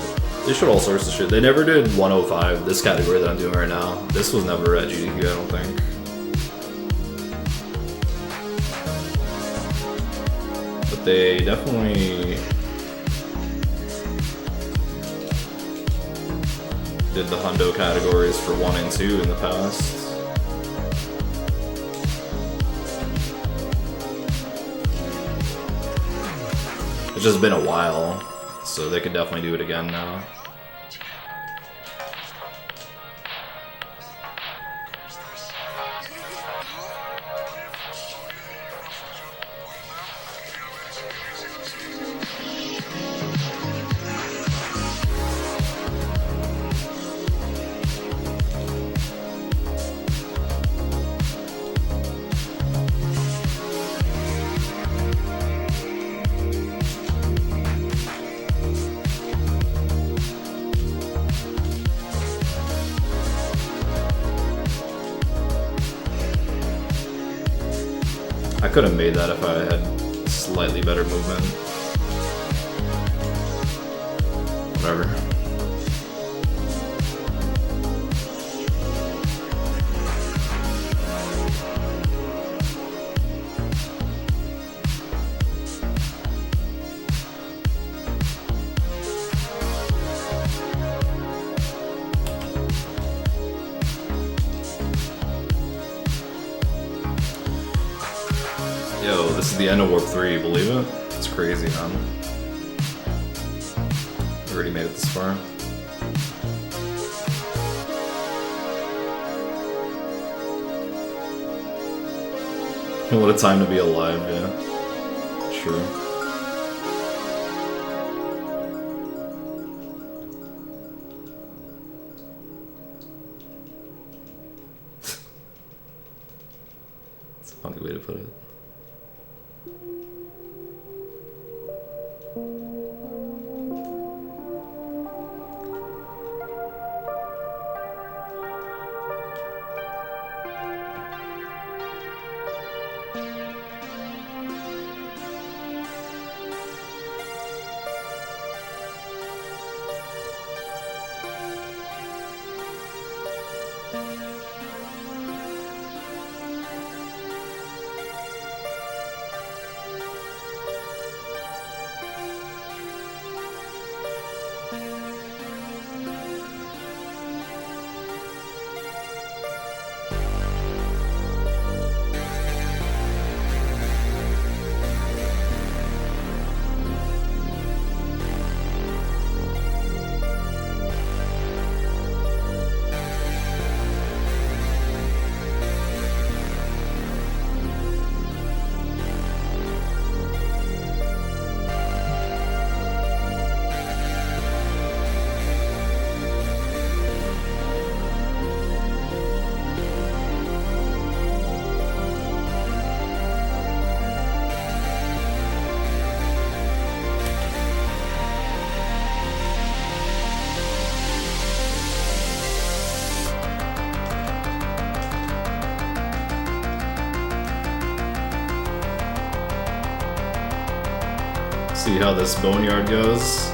all sorts of shit. They never did 105, this category that I'm doing right now. This was never at GDQ, I don't think. But they definitely did the hundo categories for 1 and 2 in the past. It's just been a while, so they could definitely do it again now. I could have made that if I had slightly better movement. Whatever. Yo, this is the end of Warp 3, believe it? It's crazy, man. We already made it this far. What a time to be alive, yeah. True. It's a funny way to put it. See how this boneyard goes.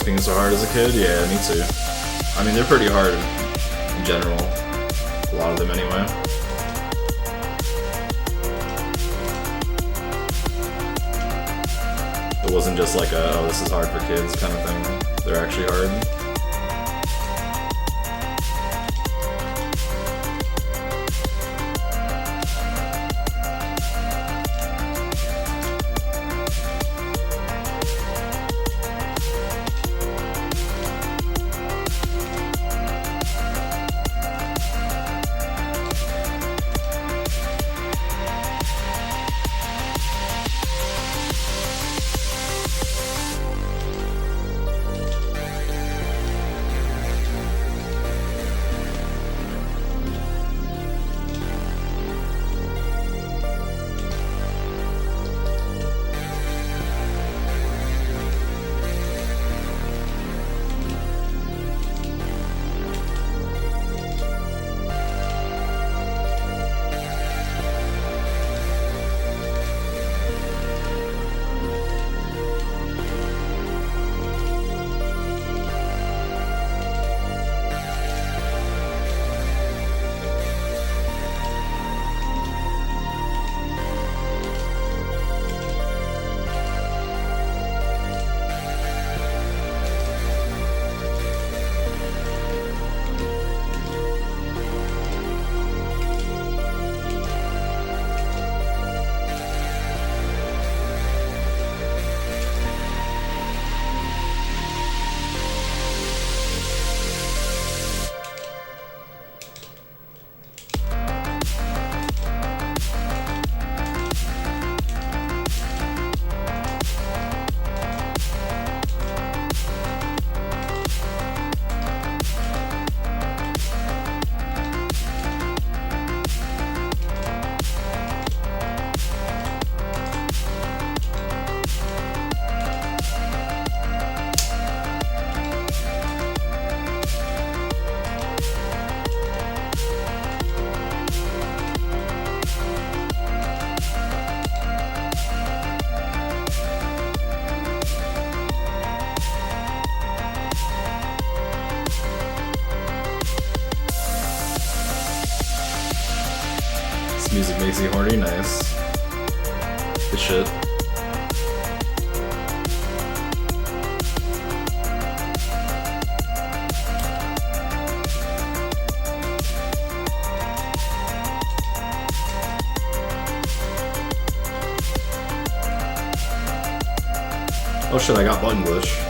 being so hard as a kid? Yeah, me too. I mean, they're pretty hard in general. A lot of them anyway. It wasn't just like a, oh, this is hard for kids kind of thing. They're actually hard. Music makes you horny, nice. Good shit. Oh shit, I got button glitch.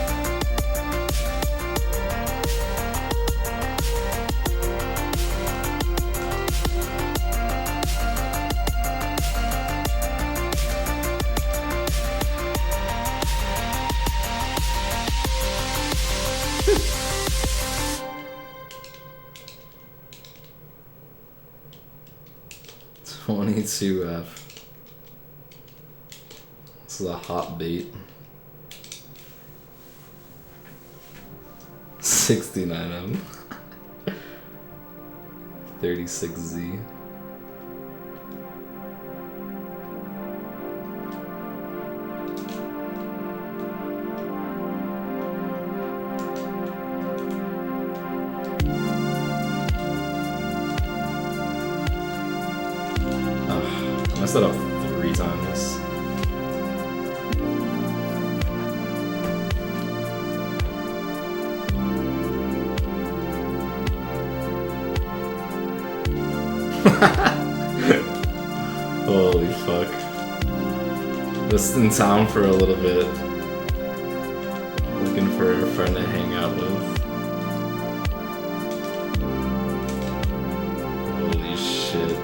F. This is a hot bait. 69M. 36Z. I messed that up 3 times. Holy fuck. Just in town for a little bit. Looking for a friend to hang out with. Holy shit.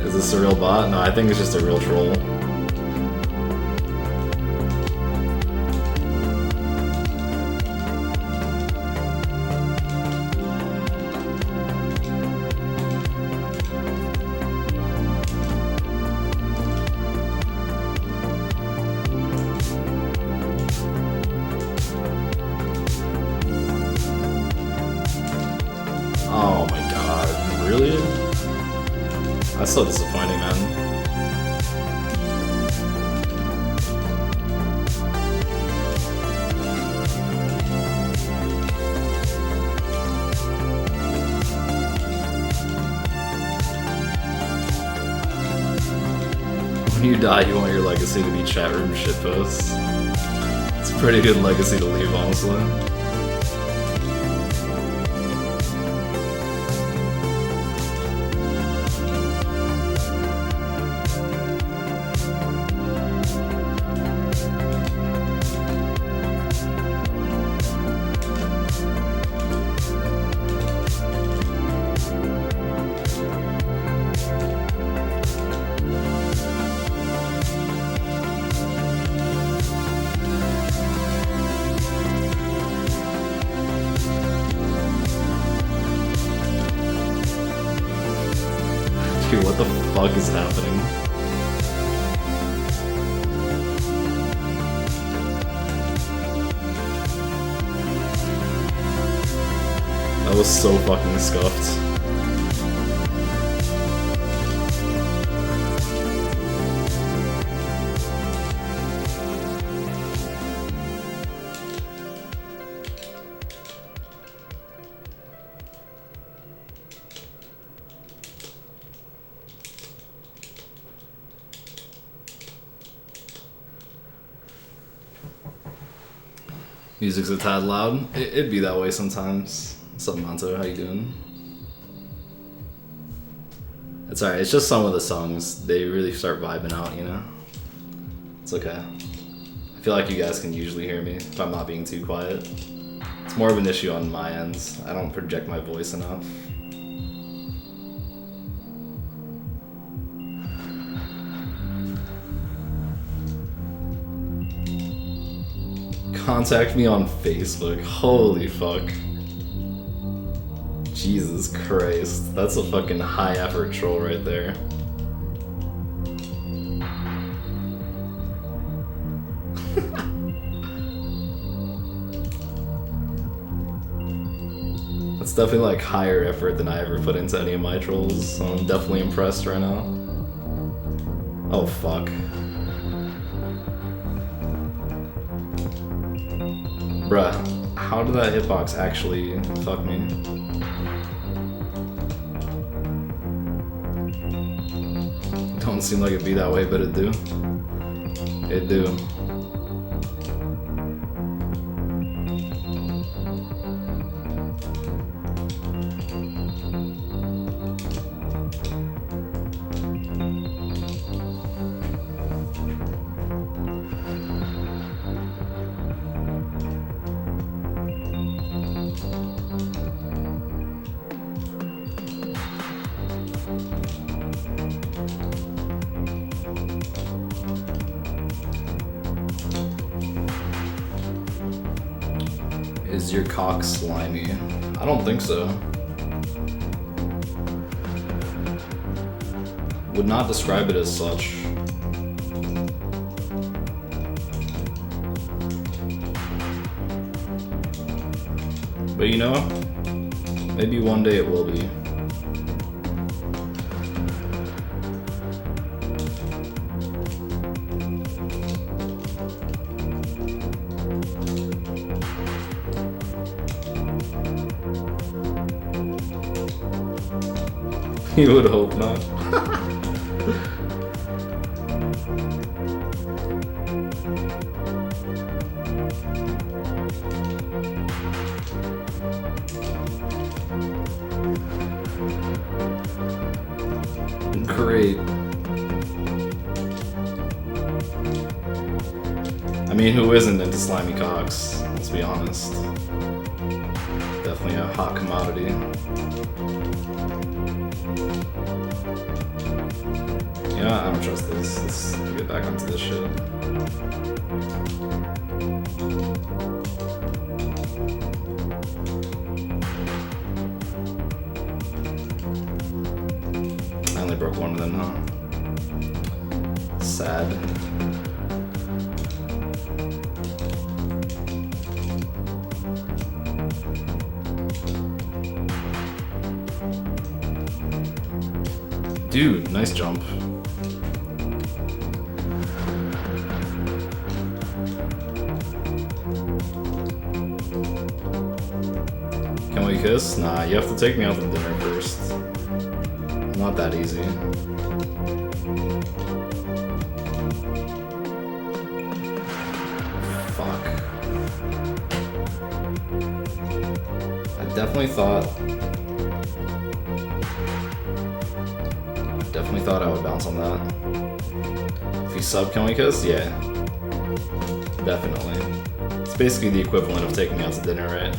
Is this a real bot? No, I think it's just a real troll. my god, really? That's so disappointing, man. When you die, you want your legacy to be chat room shitposts. It's a pretty good legacy to leave, honestly. Dude, what the fuck is happening? That was so fucking scuffed. Music's a tad loud. It'd be that way sometimes. What's up, Monto? How you doing? It's alright. It's just some of the songs. They really start vibing out, you know? It's okay. I feel like you guys can usually hear me if I'm not being too quiet. It's more of an issue on my end. I don't project my voice enough. Contact me on Facebook. Holy fuck. Jesus Christ. That's a fucking high effort troll right there. That's definitely like higher effort than I ever put into any of my trolls, so I'm definitely impressed right now. Oh fuck. Bruh, how did that hitbox actually fuck me? Don't seem like it'd be that way, but it do. It do. Is your cock slimy? I don't think so. Would not describe it as such. But you know, maybe one day it will be. You would hope not. Great. I mean, who isn't into slimy cocks? Let's be honest. Definitely a hot commodity. Yeah, I don't trust this. Let's get back onto this shit. I only broke one of them, huh? Sad. Dude, nice jump. Can we kiss? Nah, you have to take me out to dinner first. Not that easy. Fuck. I definitely thought I would bounce on that. If you sub, can we kiss? Yeah. Definitely. It's basically the equivalent of taking me out to dinner, right?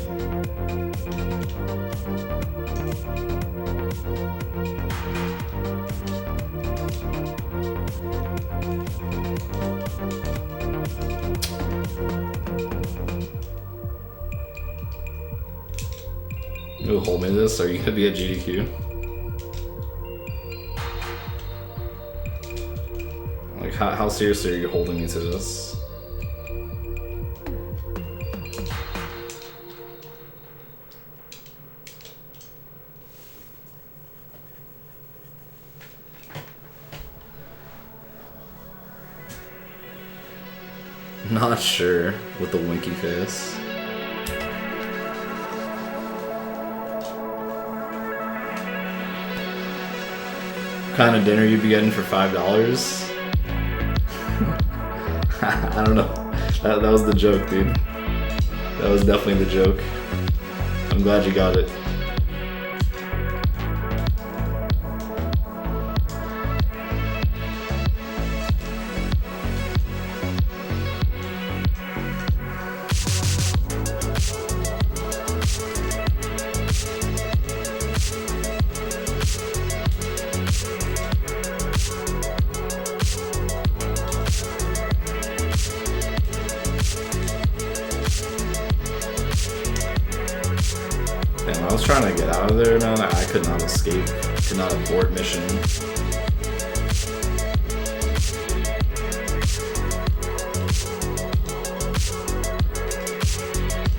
You hold me this? Are you gonna be at GDQ? Like, how seriously are you holding me to this? Not sure with the winky face. What kind of dinner you'd be getting for $5? I don't know. That was the joke, dude. That was definitely the joke. I'm glad you got it. Damn, I was trying to get out of there, man. I could not escape. Could not abort mission.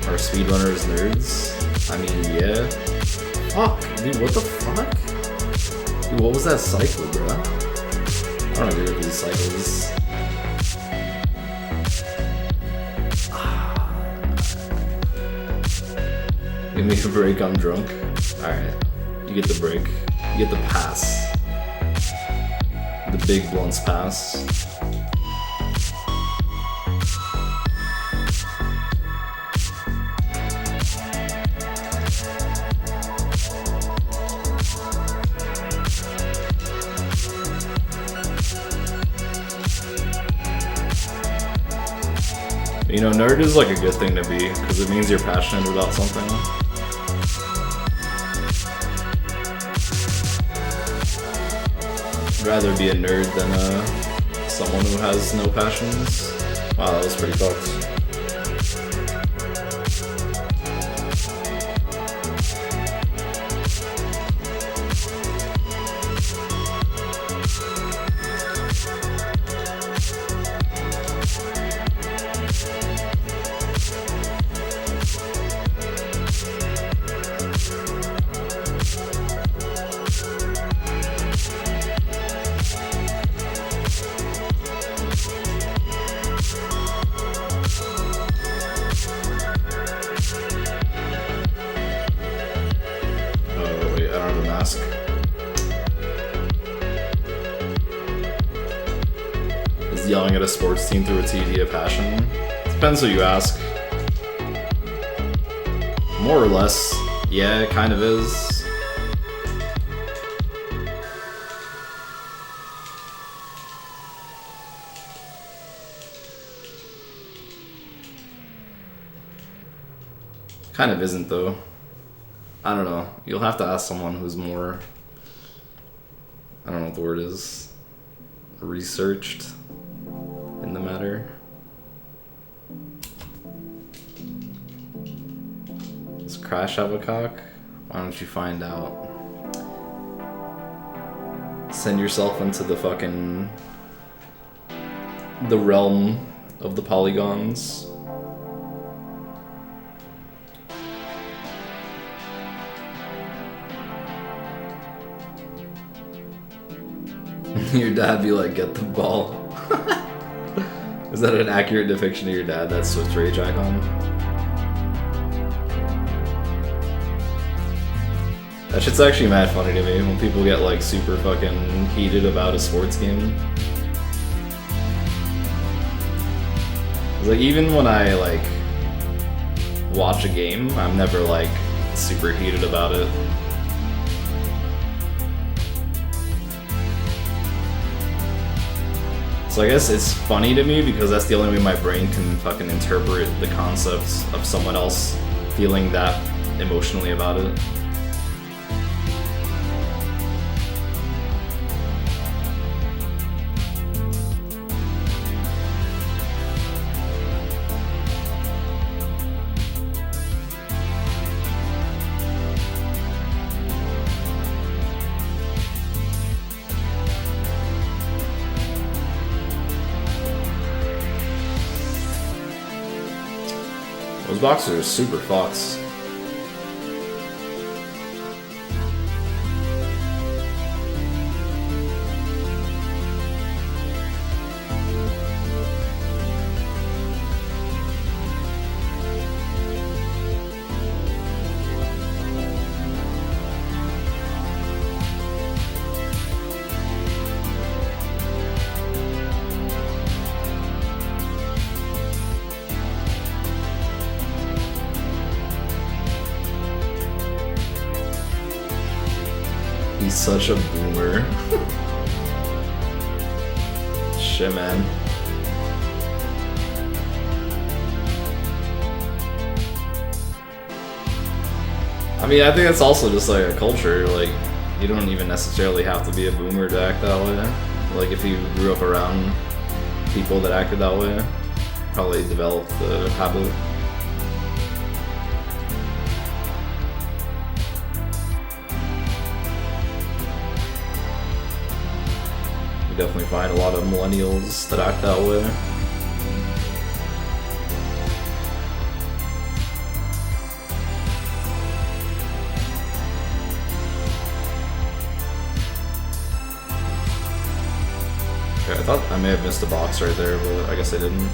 Are speedrunners nerds? I mean, yeah. Fuck, dude, what the fuck? Dude, what was that cycle, bro? I don't agree with these cycles. Give me a break, I'm drunk. Alright, you get the break. You get the pass. The big blunts pass. You know, nerd is like a good thing to be, because it means you're passionate about something. I'd rather be a nerd than someone who has no passions. Wow, that was pretty fucked. Is yelling at a sports team through a TV a passion? Depends who you ask. More or less, yeah, it kind of is. Kind of isn't though. I don't know. You'll have to ask someone who's more, I don't know what the word is, researched in the matter. Does Crash have a cock? Why don't you find out? Send yourself into the fucking, the realm of the polygons. Your dad be like, get the ball. Is that an accurate depiction of your dad? That's Swift Rage Icon? That shit's actually mad funny to me when people get like super fucking heated about a sports game. It's like even when I like watch a game, I'm never like super heated about it. So I guess it's funny to me because that's the only way my brain can fucking interpret the concepts of someone else feeling that emotionally about it. Those boxers are super fucks. He's such a boomer. Shit, man. I mean, I think it's also just like a culture. Like, you don't even necessarily have to be a boomer to act that way. Like, if you grew up around people that acted that way, probably developed the habit. Definitely find a lot of millennials that act that way. Okay, I thought I may have missed a box right there, but I guess I didn't.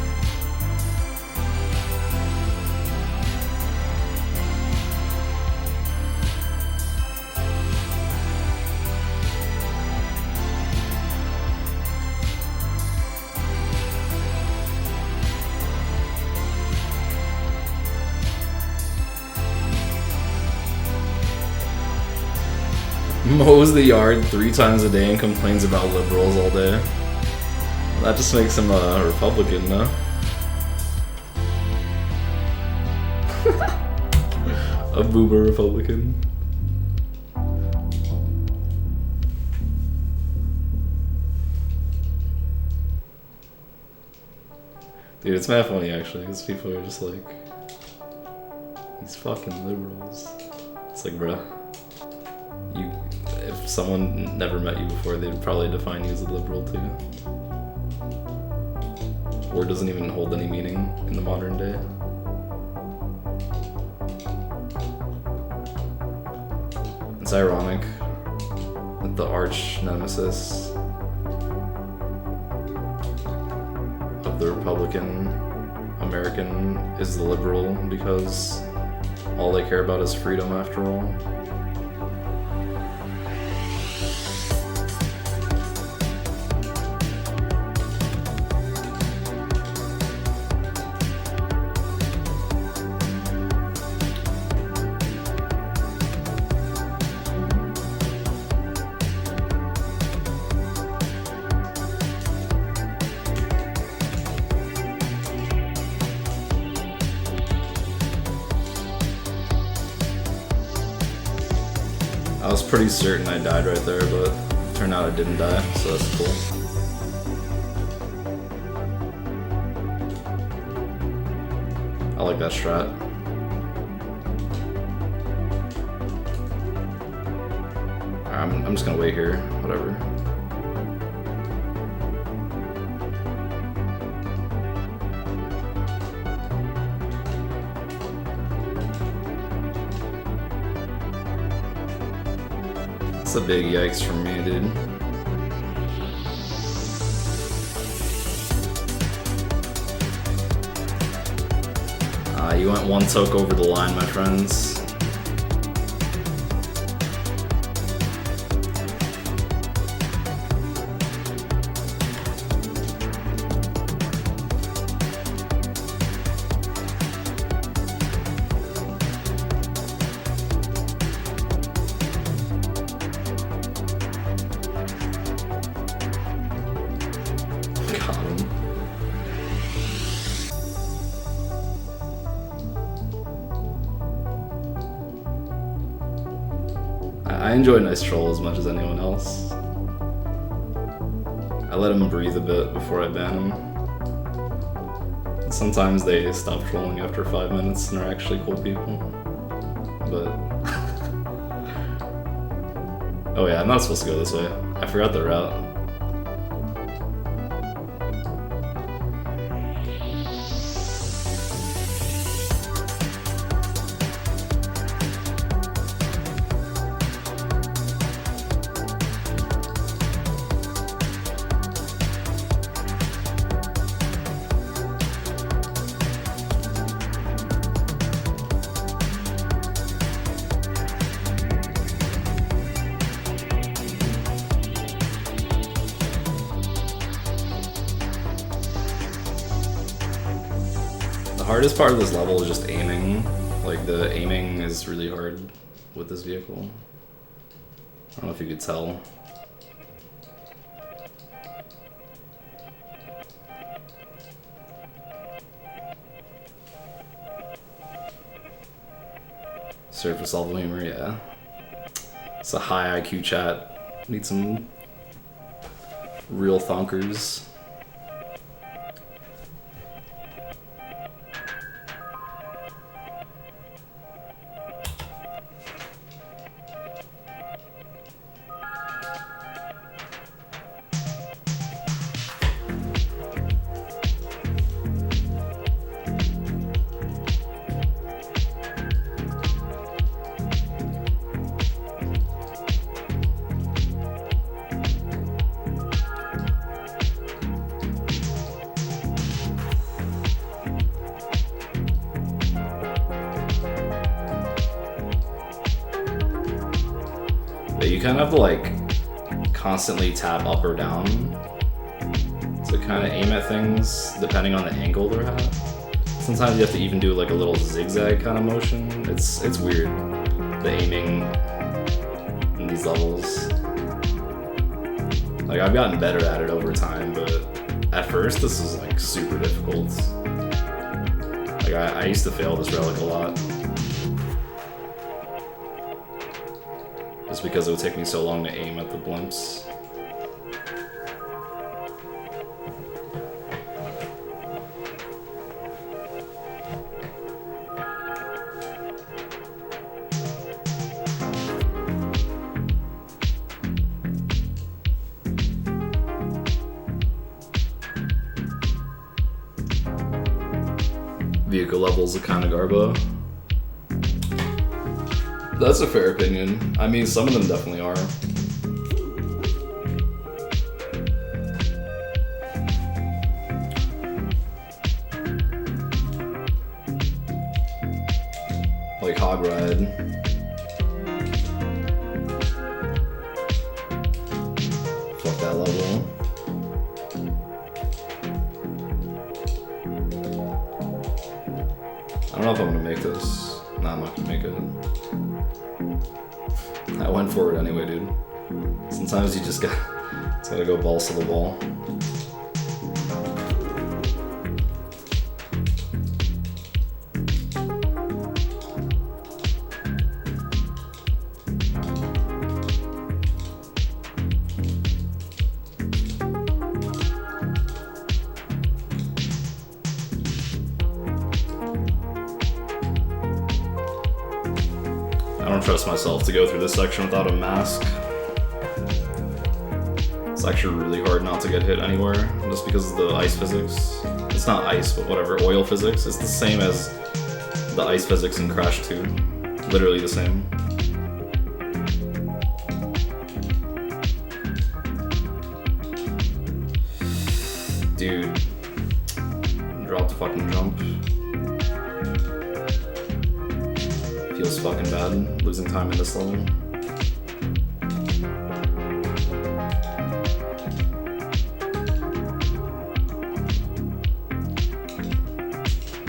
Mows the yard 3 times a day and complains about liberals all day. That just makes him a Republican, no? A boomer Republican. Dude, it's mad funny actually, because people are just like, these fucking liberals. It's like, bruh. If someone never met you before, they'd probably define you as a liberal too. Or doesn't even hold any meaning in the modern day. It's ironic that the arch nemesis of the Republican American is the liberal, because all they care about is freedom after all. I was pretty certain I died right there, but it turned out I didn't die, so that's cool. I like that strat. I'm just gonna wait here, whatever. It's a big yikes for me, dude. You went one toke over the line, my friends. Got him. I enjoy Nice Troll as much as anyone else. I let him breathe a bit before I ban him. Sometimes they stop trolling after 5 minutes and are actually cool people. But... oh yeah, I'm not supposed to go this way. I forgot the route. The hardest part of this level is just aiming. Like, the aiming is really hard with this vehicle. I don't know if you could tell. Surface level humor, yeah. It's a high IQ chat. Need some real thonkers. But you kind of have to like constantly tap up or down to kind of aim at things depending on the angle they're at. Sometimes you have to even do like a little zigzag kind of motion. It's weird, the aiming in these levels. Like, I've gotten better at it over time, but at first this is like super difficult. Like, I used to fail this relic a lot. Just because it would take me so long to aim at the blimps. Vehicle levels are kind of garbo. That's a fair opinion. I mean, some of them definitely are. Like Hog Ride. Fuck that level. I don't know if I'm gonna make this. Nah, I'm not gonna make it. I went for it anyway, dude. Sometimes you just gotta go balls to the wall. I don't trust myself to go through this section without a mask. It's actually really hard not to get hit anywhere, just because of the ice physics. It's not ice, but whatever, oil physics. It's the same as the ice physics in Crash 2. Literally the same. Dude. Dropped fucking jump. Feels fucking bad losing time in this level.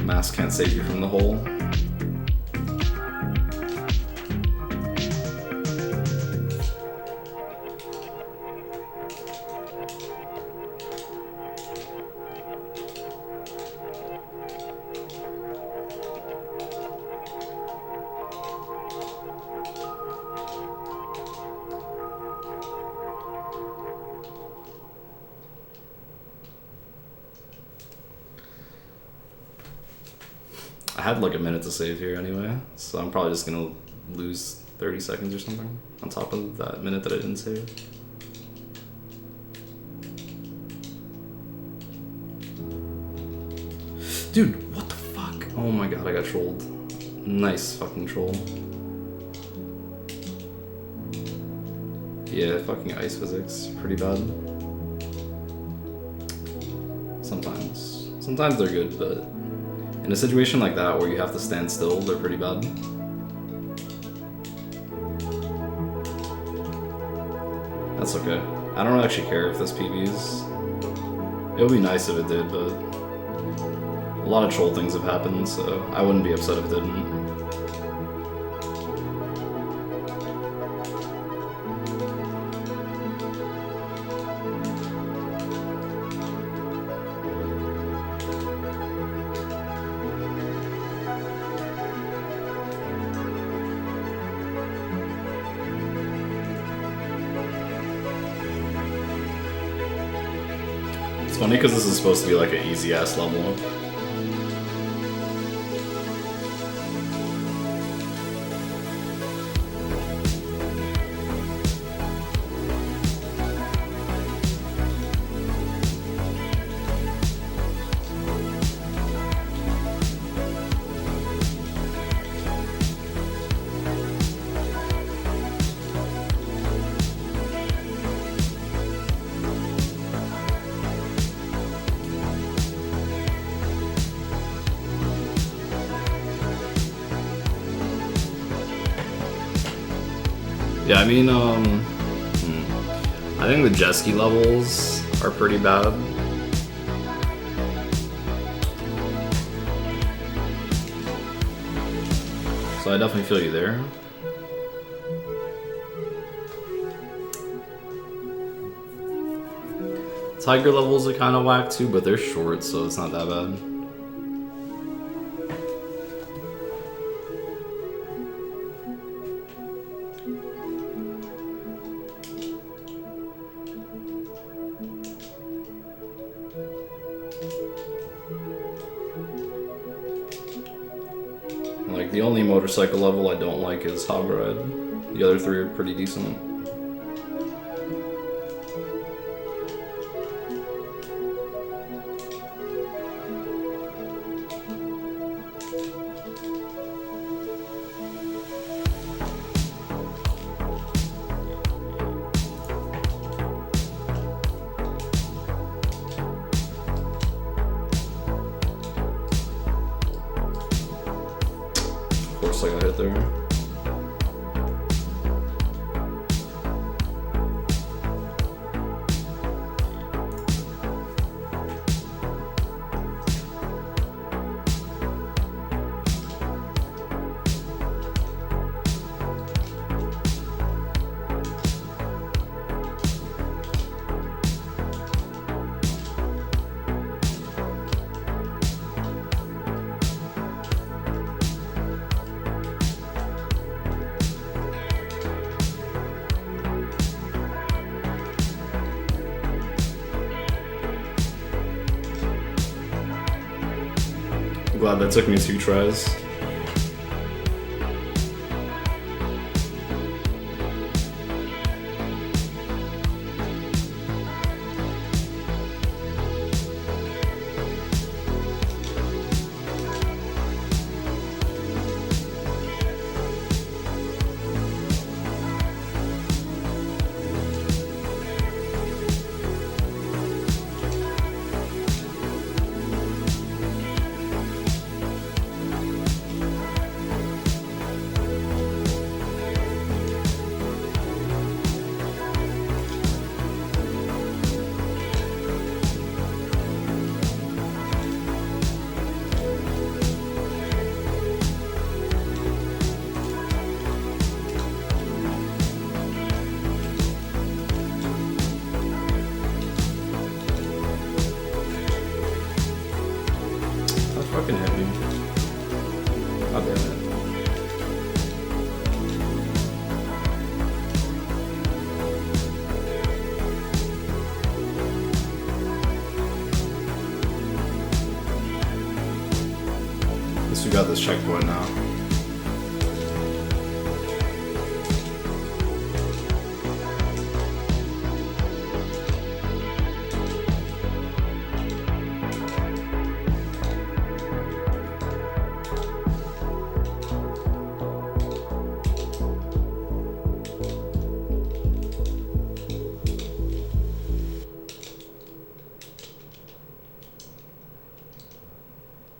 Mask can't save you from the hole. I had like a minute to save here anyway, so I'm probably just gonna lose 30 seconds or something on top of that minute that I didn't save. Dude, what the fuck? Oh my god, I got trolled. Nice fucking troll. Yeah, fucking ice physics, pretty bad. Sometimes. Sometimes they're good, but in a situation like that where you have to stand still, they're pretty bad. That's okay. I don't actually care if this PBs. It would be nice if it did, but a lot of troll things have happened, so I wouldn't be upset if it didn't. It's funny because this is supposed to be like an easy ass level. Yeah, I mean, I think the jet ski levels are pretty bad. So I definitely feel you there. Tiger levels are kind of whack too, but they're short, so it's not that bad. Like, the only motorcycle level I don't like is Hog Ride. The other three are pretty decent. Of course I got hit there. I'm glad that took me 2 tries. we got this checkpoint now.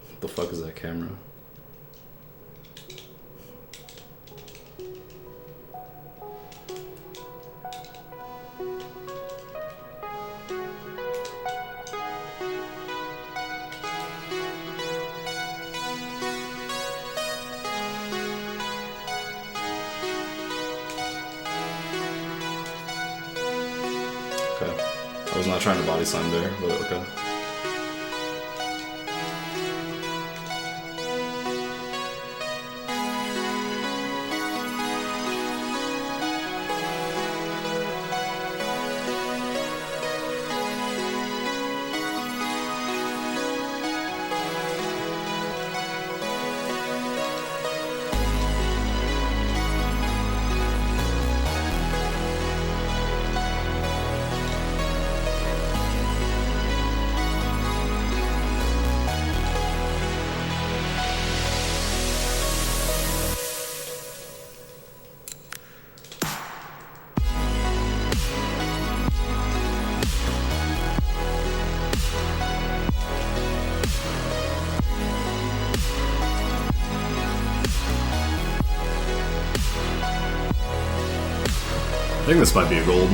What the fuck is that camera? Okay. I was not trying to body slam there, but okay. I think this might be a gold.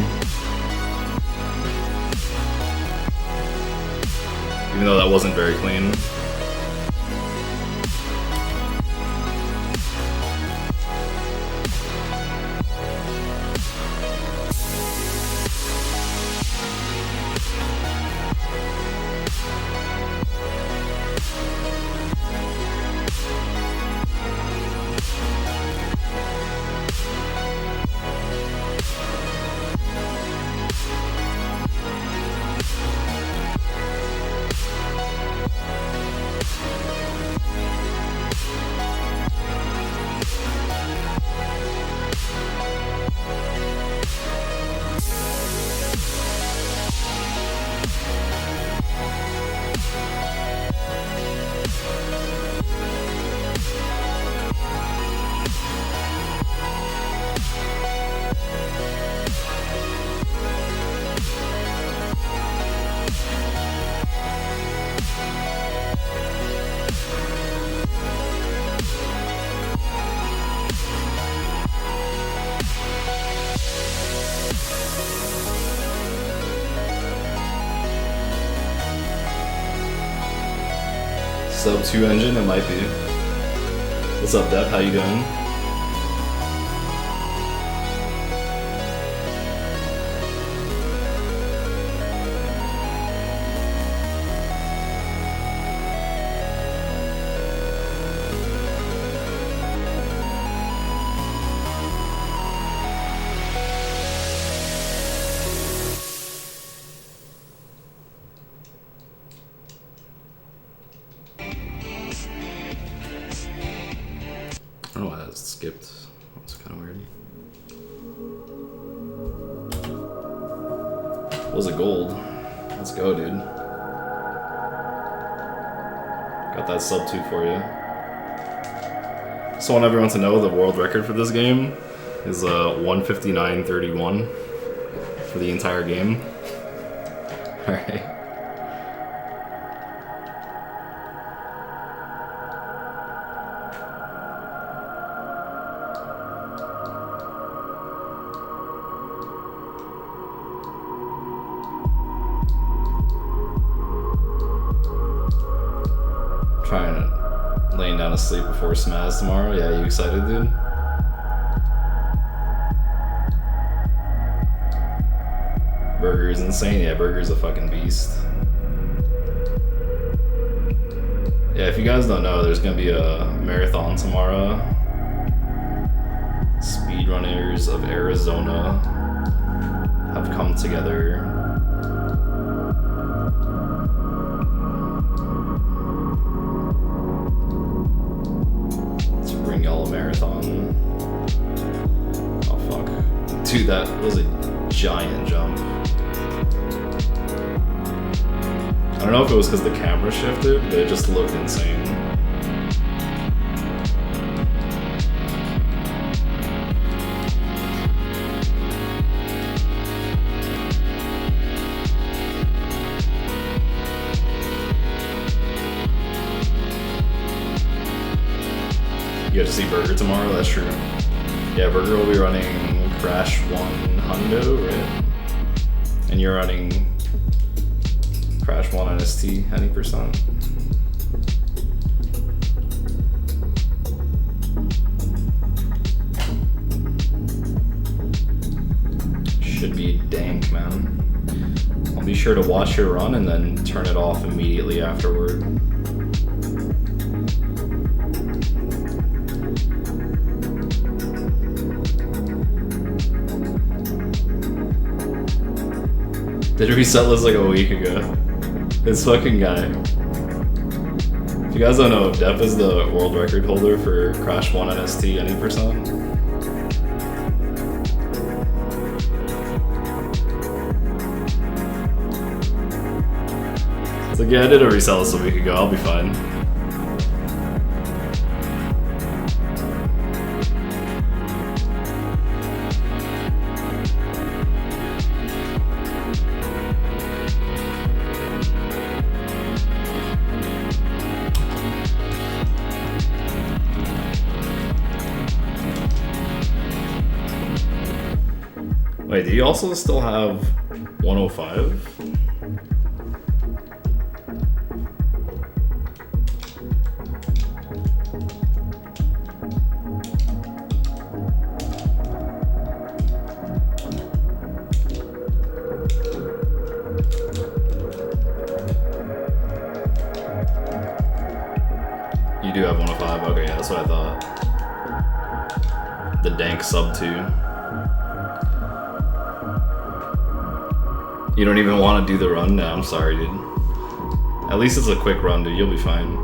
Even though that wasn't very clean. Sub 2 engine, it might be. What's up, Dep? How you doing? I don't know why that skipped. That's kind of weird. Was it gold? Let's go, dude. Got that sub 2 for you. So I want everyone to know the world record for this game is 159.31 for the entire game. Alright. Laying down to sleep before Smaz tomorrow. Yeah, you excited, dude? Burger's insane. Yeah, Burger's a fucking beast. Yeah, if you guys don't know, there's gonna be a marathon tomorrow. Speedrunners of Arizona have come together. Dude, that was a giant jump. I don't know if it was because the camera shifted, but it just looked insane. You have to see Burger tomorrow? That's true. Yeah, Burger will be running Crash 1 Hundo, right? And you're running Crash 1 NST, any percent. Should be dank, man. I'll be sure to watch your run and then turn it off immediately afterward. Did it reset this like a week ago? This fucking guy. If you guys don't know, Depp is the world record holder for Crash 1 NST any percent. It's like, yeah, I did a resell this a week ago, I'll be fine. Wait, do you also still have 105? You do have 105? Okay, yeah, that's what I thought. The dank sub 2. You don't even want to do the run? No, I'm sorry, dude. At least it's a quick run, dude. You'll be fine.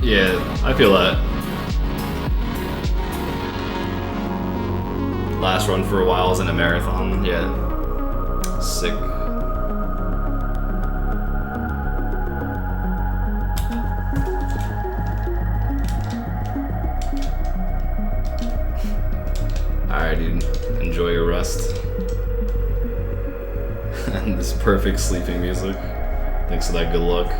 Yeah, I feel that. Last run for a while was in a marathon, yeah. Sick. Alright, dude. Enjoy your rest. And this perfect sleeping music. Thanks for that good luck.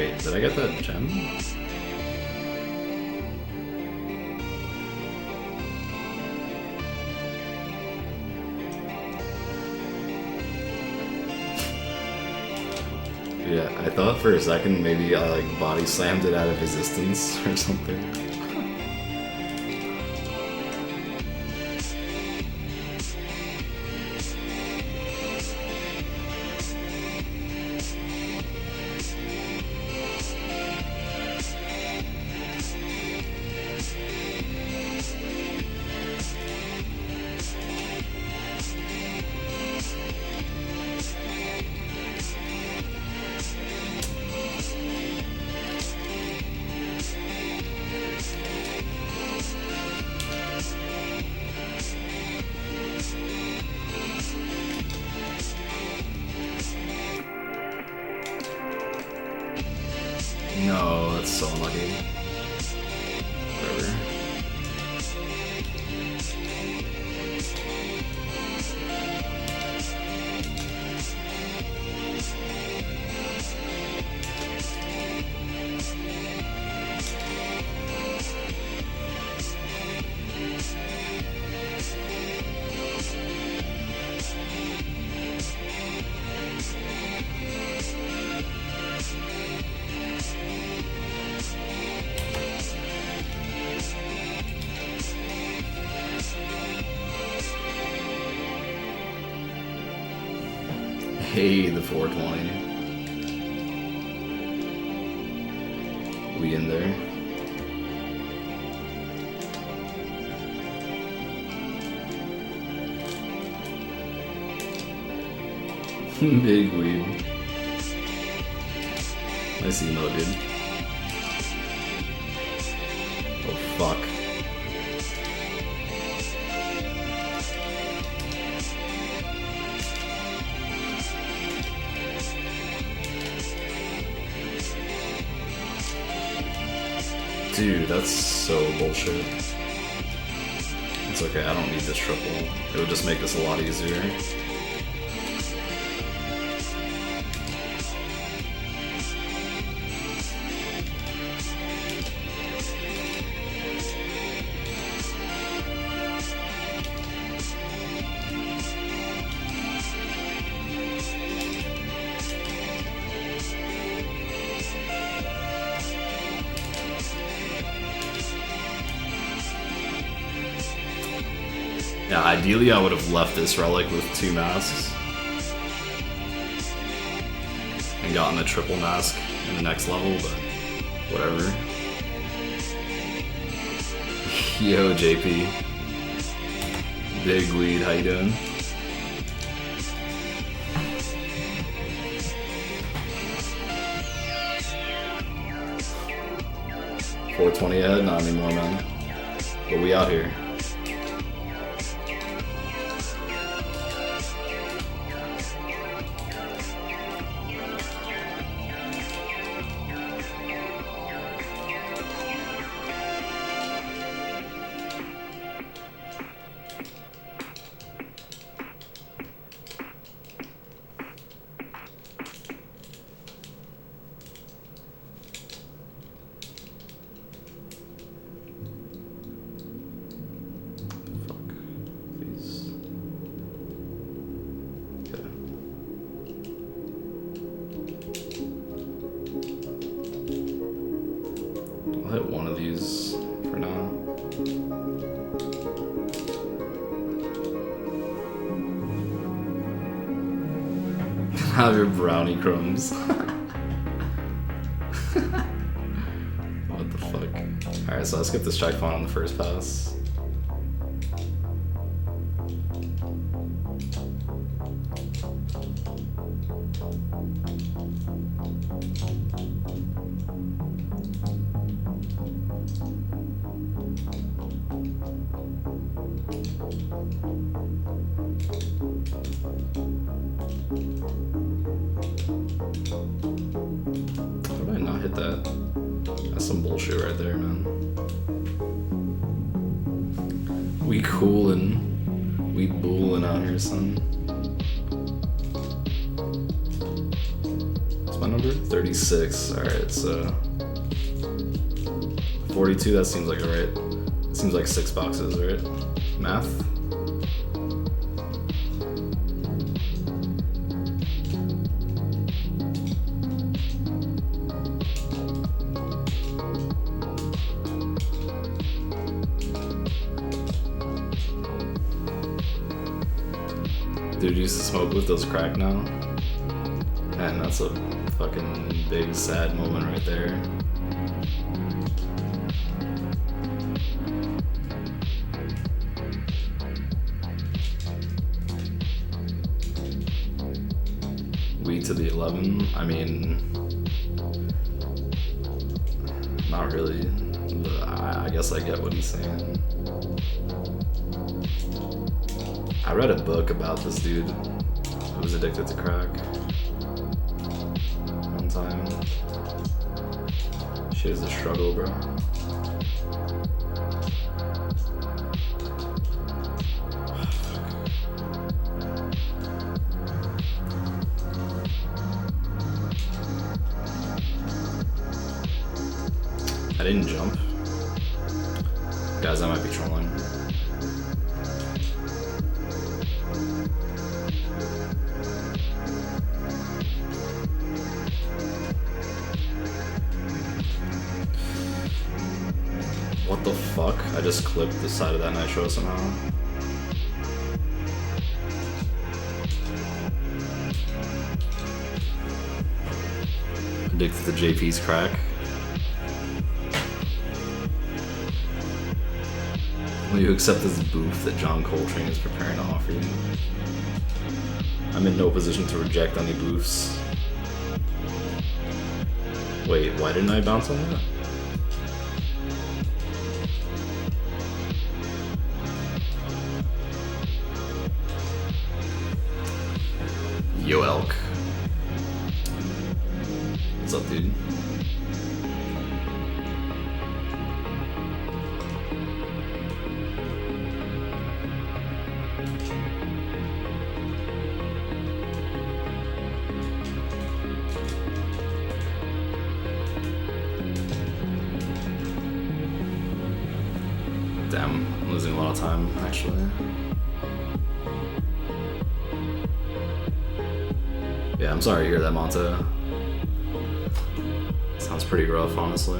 Wait, did I get that gem? Yeah, I thought for a second maybe I like body slammed it out of existence or something. No, that's so unlucky. Whatever. Hey, the 420. We in there? Big weed. Nice emo, dude. Oh, fuck. Dude, that's so bullshit. It's okay, I don't need this triple. It would just make this a lot easier. Yeah, ideally I would have left this relic with 2 masks and gotten a triple mask in the next level, but whatever. Yo, JP. Big weed, how you doing? $420 ahead? Not anymore, man. But we out here. I'll hit one of these for now. Have your brownie crumbs. What the fuck? Alright, so let's get this strike font on the first pass. How did I not hit that? That's some bullshit right there, man. We coolin'. We bullin' out here, son. What's my number? number? 36. Alright, so 42, that seems like alright. It seems like 6 boxes, right? Math? Dude used to smoke with those crack now. Man, that's a fucking big sad moment right there. Weed to the 11. I mean, not really. But I guess I get what he's saying. I read a book about this dude who was addicted to crack one time. Shit is a struggle, bro. I didn't jump. Guys, I might be trolling. What the fuck? I just clipped the side of that nitro somehow. Addicted to JP's crack. Will you accept this booth that John Coltrane is preparing to offer you? I'm in no position to reject any booths. Wait, why didn't I bounce on that? Yo, Elk. What's up, dude? Damn, I'm losing a lot of time, actually. Yeah, I'm sorry to hear that, Monta. Sounds pretty rough, honestly.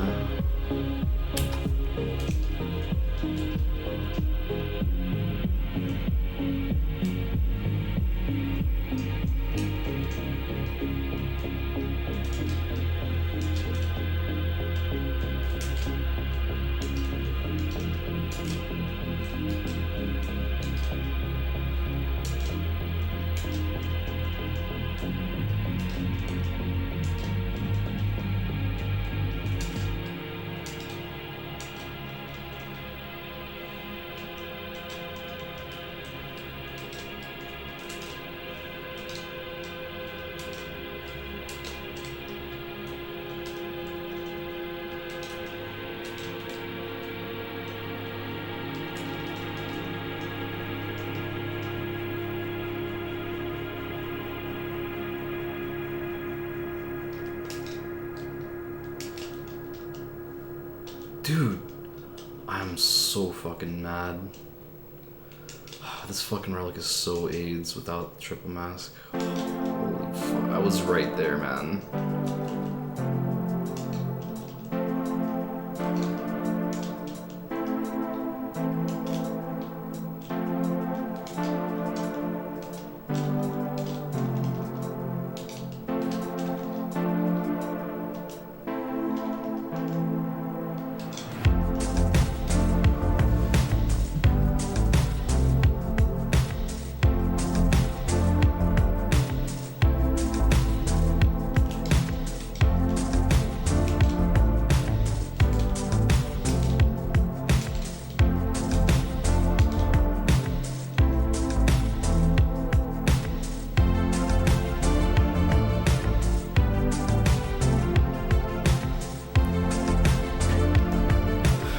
Dude, I'm so fucking mad. This fucking relic is so AIDS without the triple mask. Holy fuck, I was right there, man.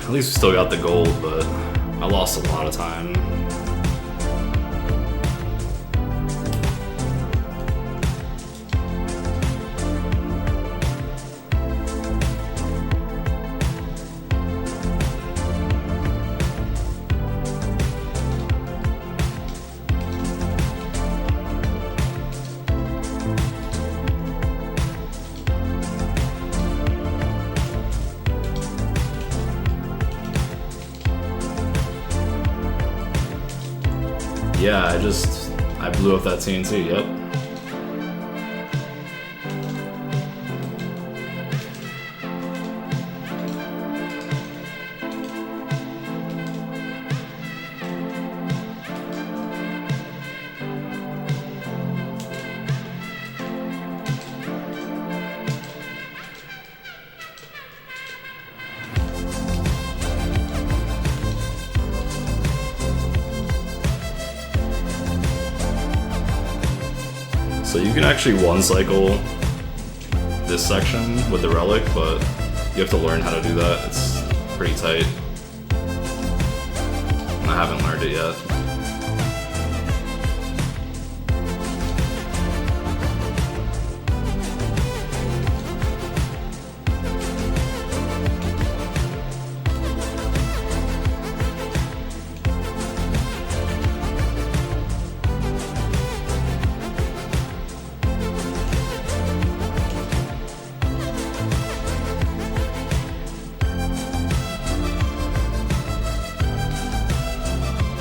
At least we still got the gold, but I lost a lot of time. Yeah, I blew up that TNT, yep. So you can actually one cycle this section with the relic, but you have to learn how to do that. It's pretty tight. And I haven't learned it yet.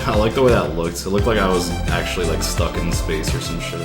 I like the way that looked. It looked like I was actually like stuck in space or some shit.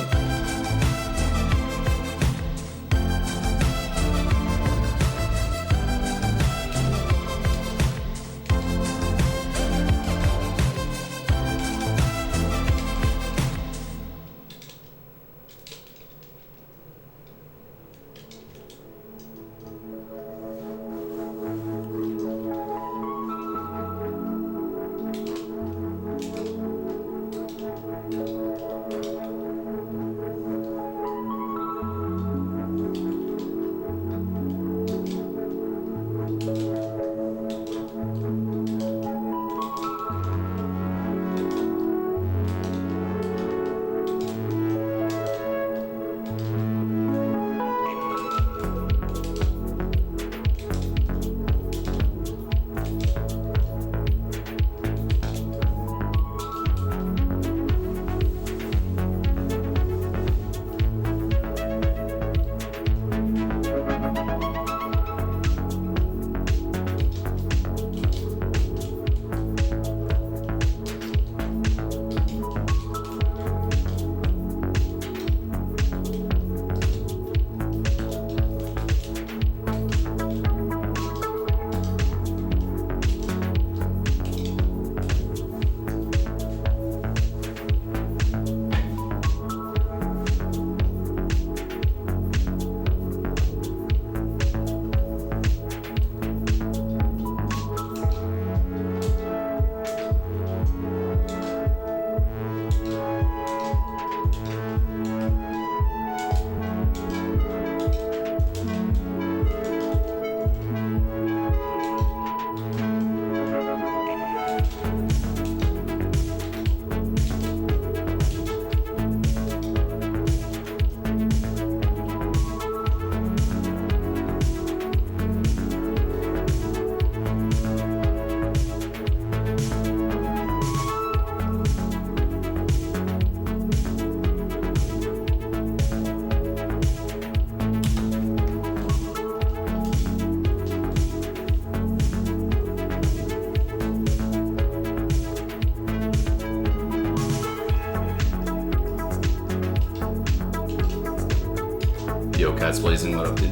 Yo, Cats Blazing, what up, dude?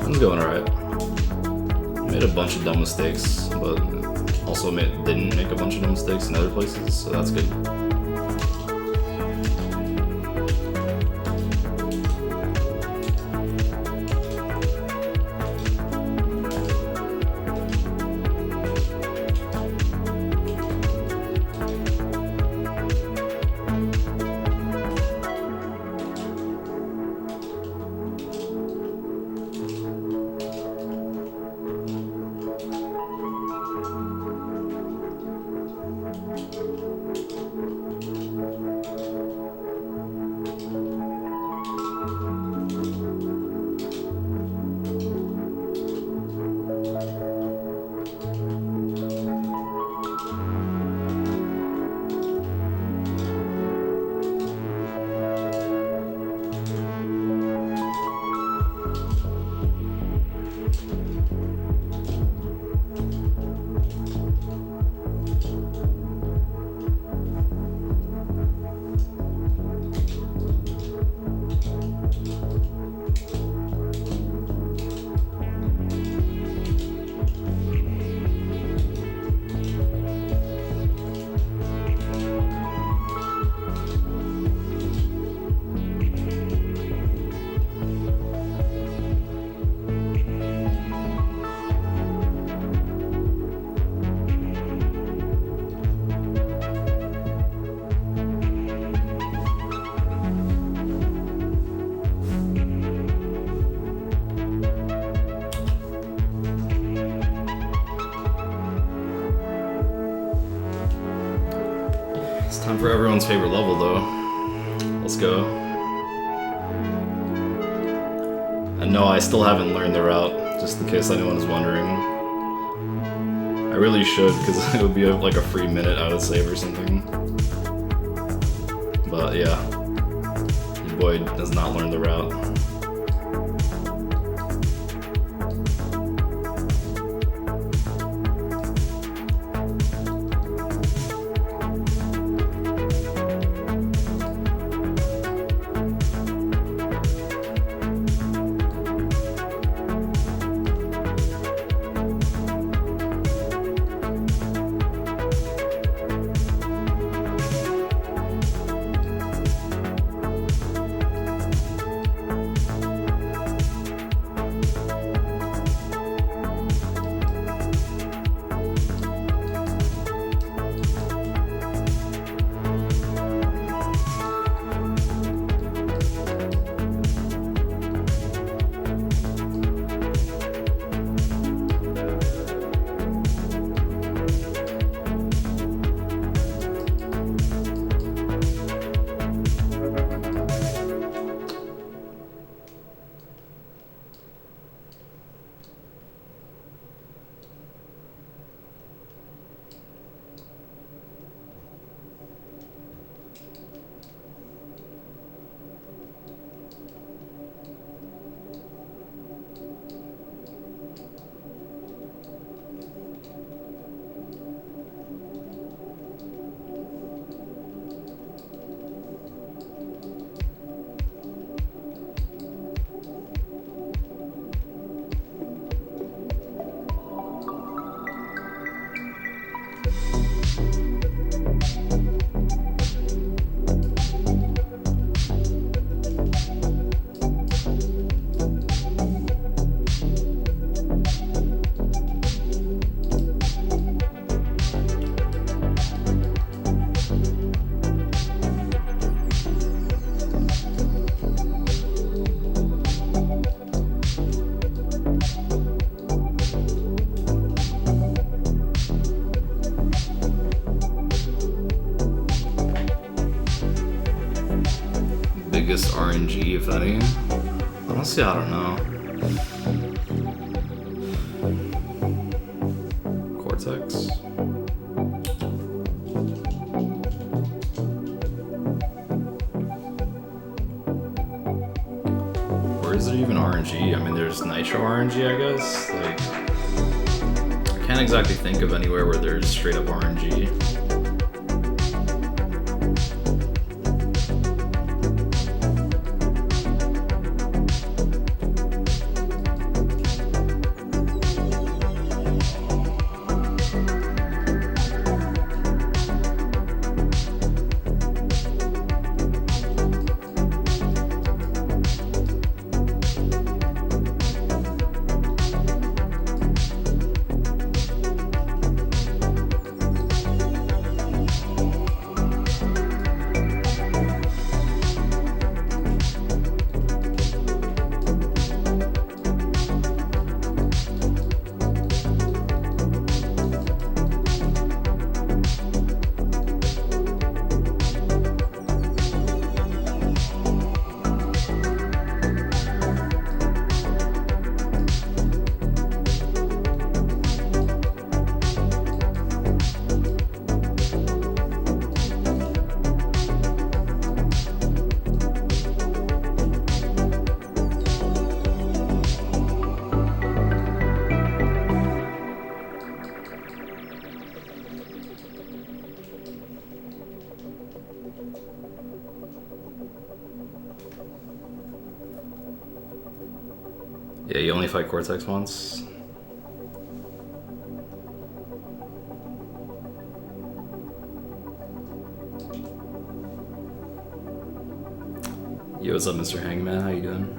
I'm going alright. Made a bunch of dumb mistakes, but also didn't make a bunch of dumb mistakes in other places, so that's good. Time for everyone's favorite level, though. Let's go. And no, I still haven't learned the route, just in case anyone is wondering. I really should, because it would be like a free minute I would save or something. But yeah, your boy does not learn the route. Biggest RNG, if any? Honestly, I don't know. Cortex? Or is there even RNG? I mean, there's Nitro RNG, I guess? Like, I can't exactly think of anywhere where there's straight up RNG. Yeah, you only fight Cortex once. Yo, what's up, Mr. Hangman? How you doing?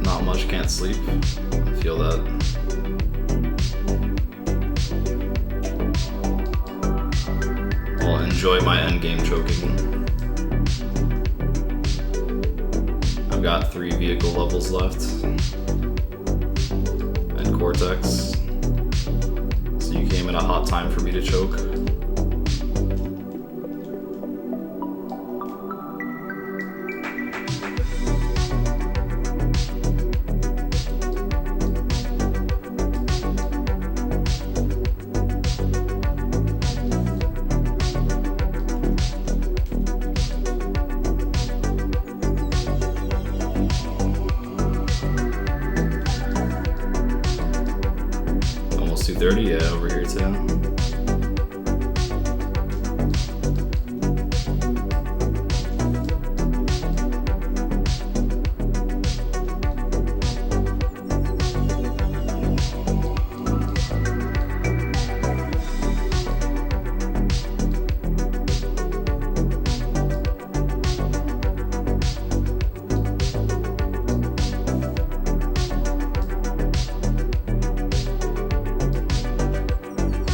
Not much, can't sleep. I feel that. enjoy my endgame choking. I've got 3 vehicle levels left. And Cortex. So you came at a hot time for me to choke. Almost 2:30, yeah, over here too.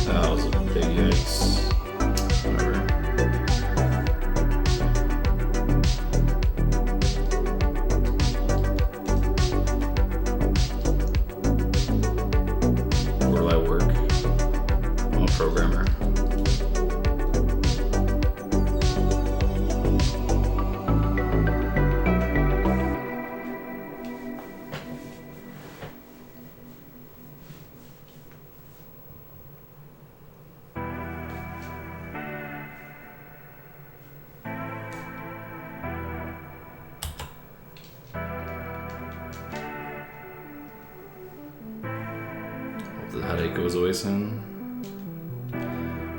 That was a big yikes. Whatever. Where do I work? I'm a programmer. Hope the headache goes away soon.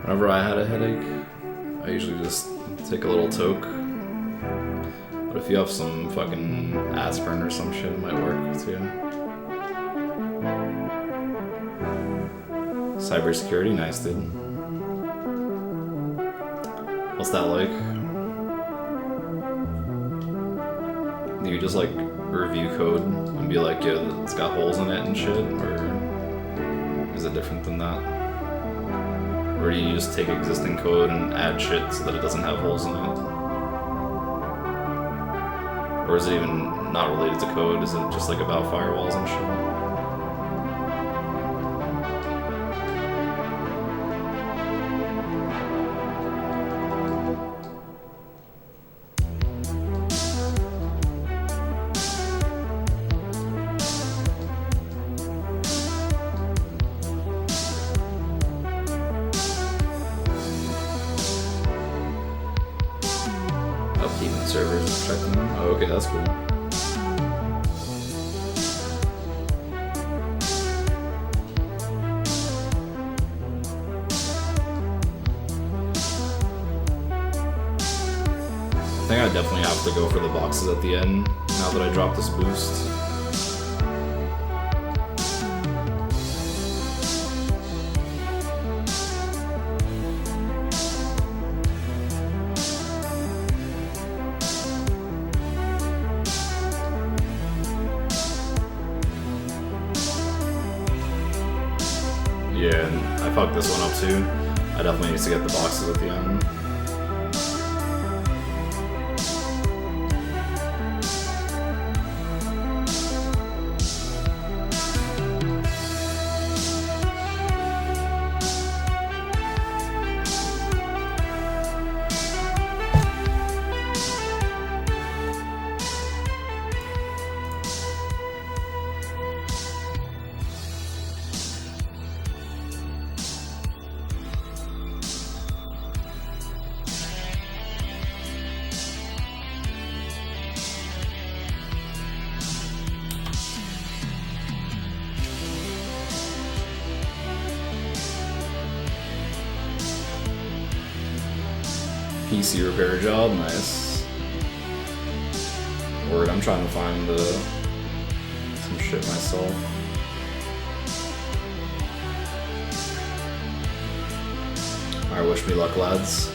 Whenever I had a headache, I usually just take a little toke. But if you have some fucking aspirin or some shit, it might work too. Cybersecurity, nice dude. What's that like? Do you just like review code and be like, yo, it's got holes in it and shit? Or is it different than that? Or do you just take existing code and add shit so that it doesn't have holes in it? Or is it even not related to code? Is it just like about firewalls and shit? Upkeeping servers and protecting them? Oh, okay, that's cool. I think I definitely have to go for the boxes at the end now that I dropped this boost. Yeah, and I fucked this one up too. I definitely need to get the boxes at the end. PC repair job, nice. Word, I'm trying to find some shit myself. Alright, wish me luck, lads.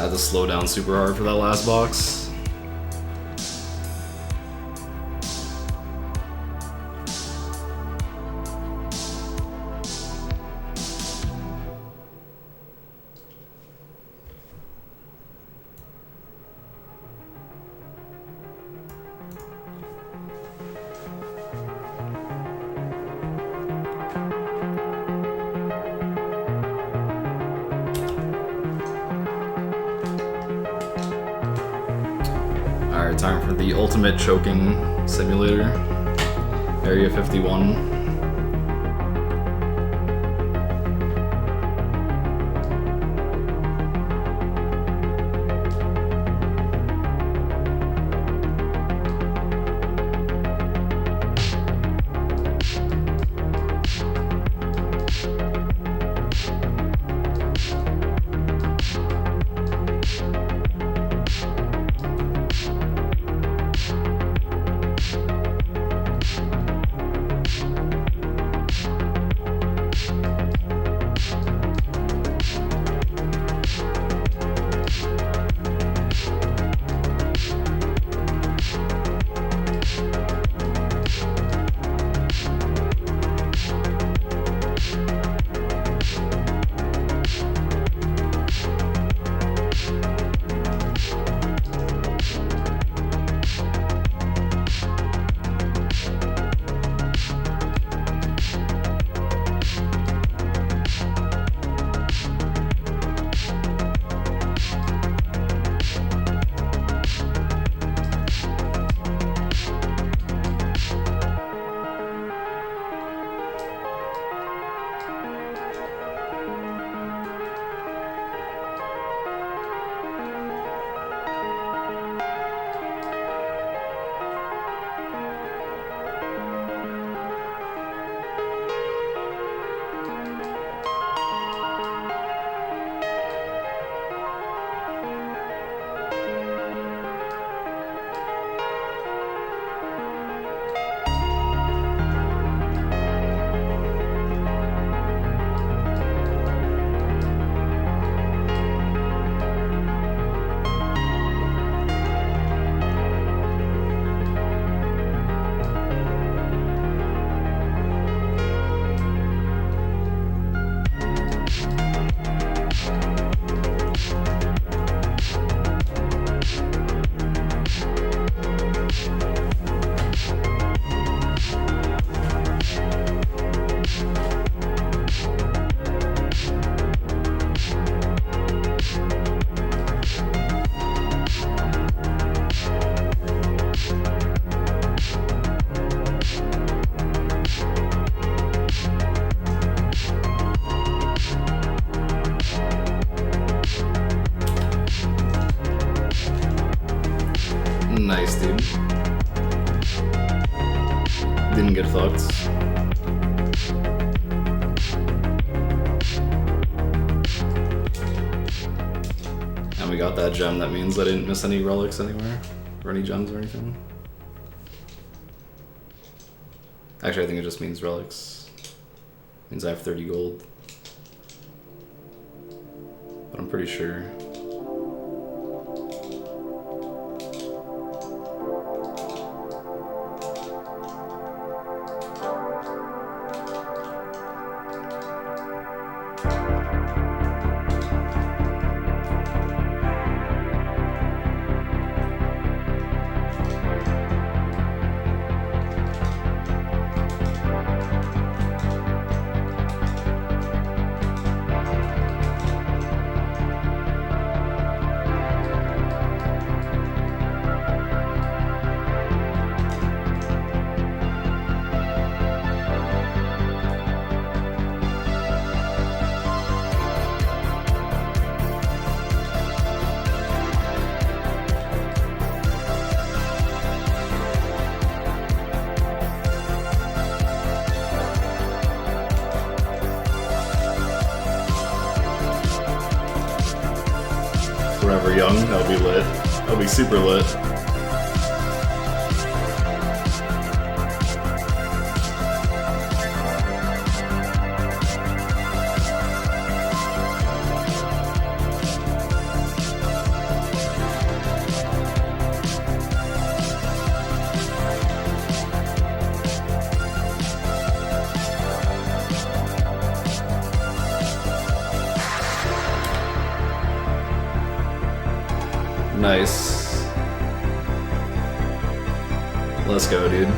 had to slow down super hard for that last box. Alright, time for the ultimate choking simulator. Area 51. Nice, dude. Didn't get fucked. And we got that gem. That means I didn't miss any relics anywhere. Or any gems or anything. Actually, I think it just means relics. Means I have 30 gold. But I'm pretty sure. Forever Young, that'll be lit. That'll be super lit. Let's go, dude.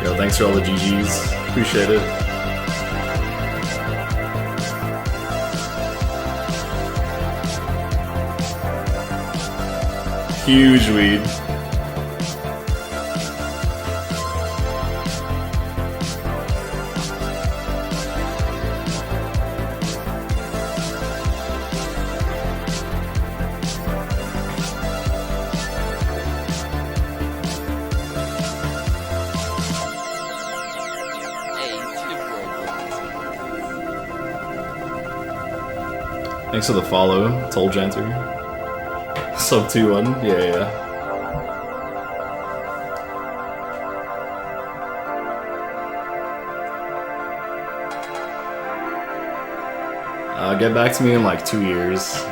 Yo, thanks for all the GGs. Appreciate it. Huge weed. Thanks for the follow, Toll Janter. Sub 2-1, yeah. Get back to me in like 2 years.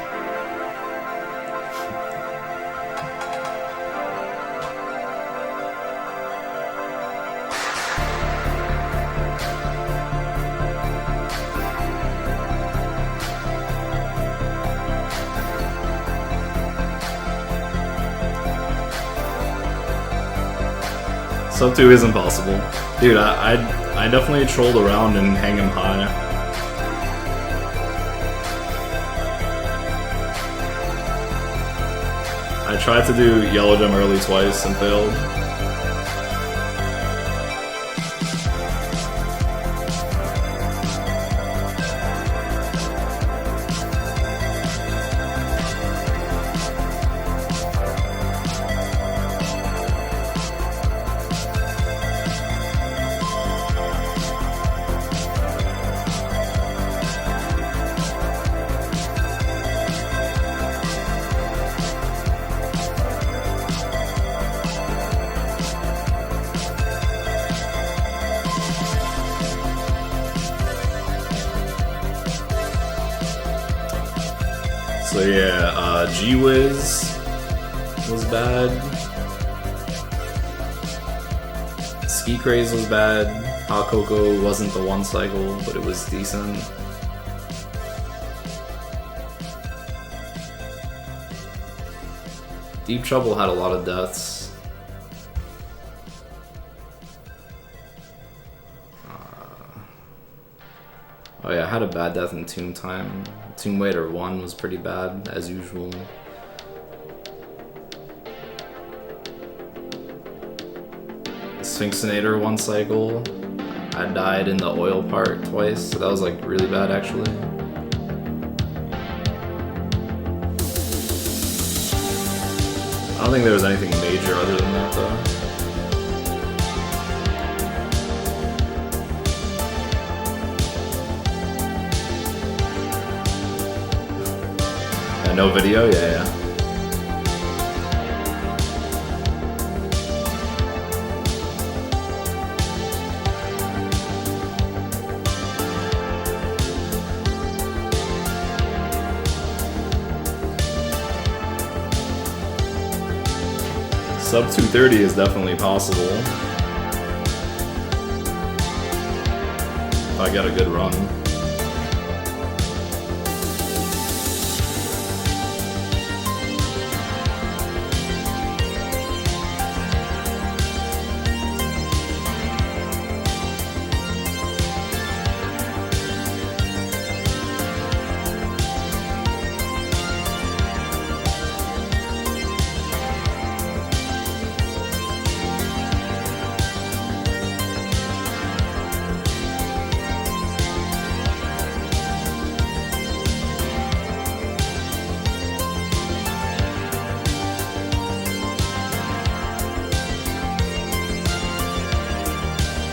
Sub 2 is impossible. Dude, I definitely trolled around and hang him high. I tried to do Yellow Gem early twice and failed. So yeah, G-Wiz was bad. Ski Craze was bad. Hot Cocoa wasn't the one cycle, but it was decent. Deep Trouble had a lot of deaths. Oh yeah, I had a bad death in Tomb Time. Tomb Waiter 1 was pretty bad, as usual. Sphinxinator 1 cycle. I died in the oil part twice, so that was like really bad actually. I don't think there was anything major other than that though. No video? Yeah. Sub 230 is definitely possible. If I get a good run.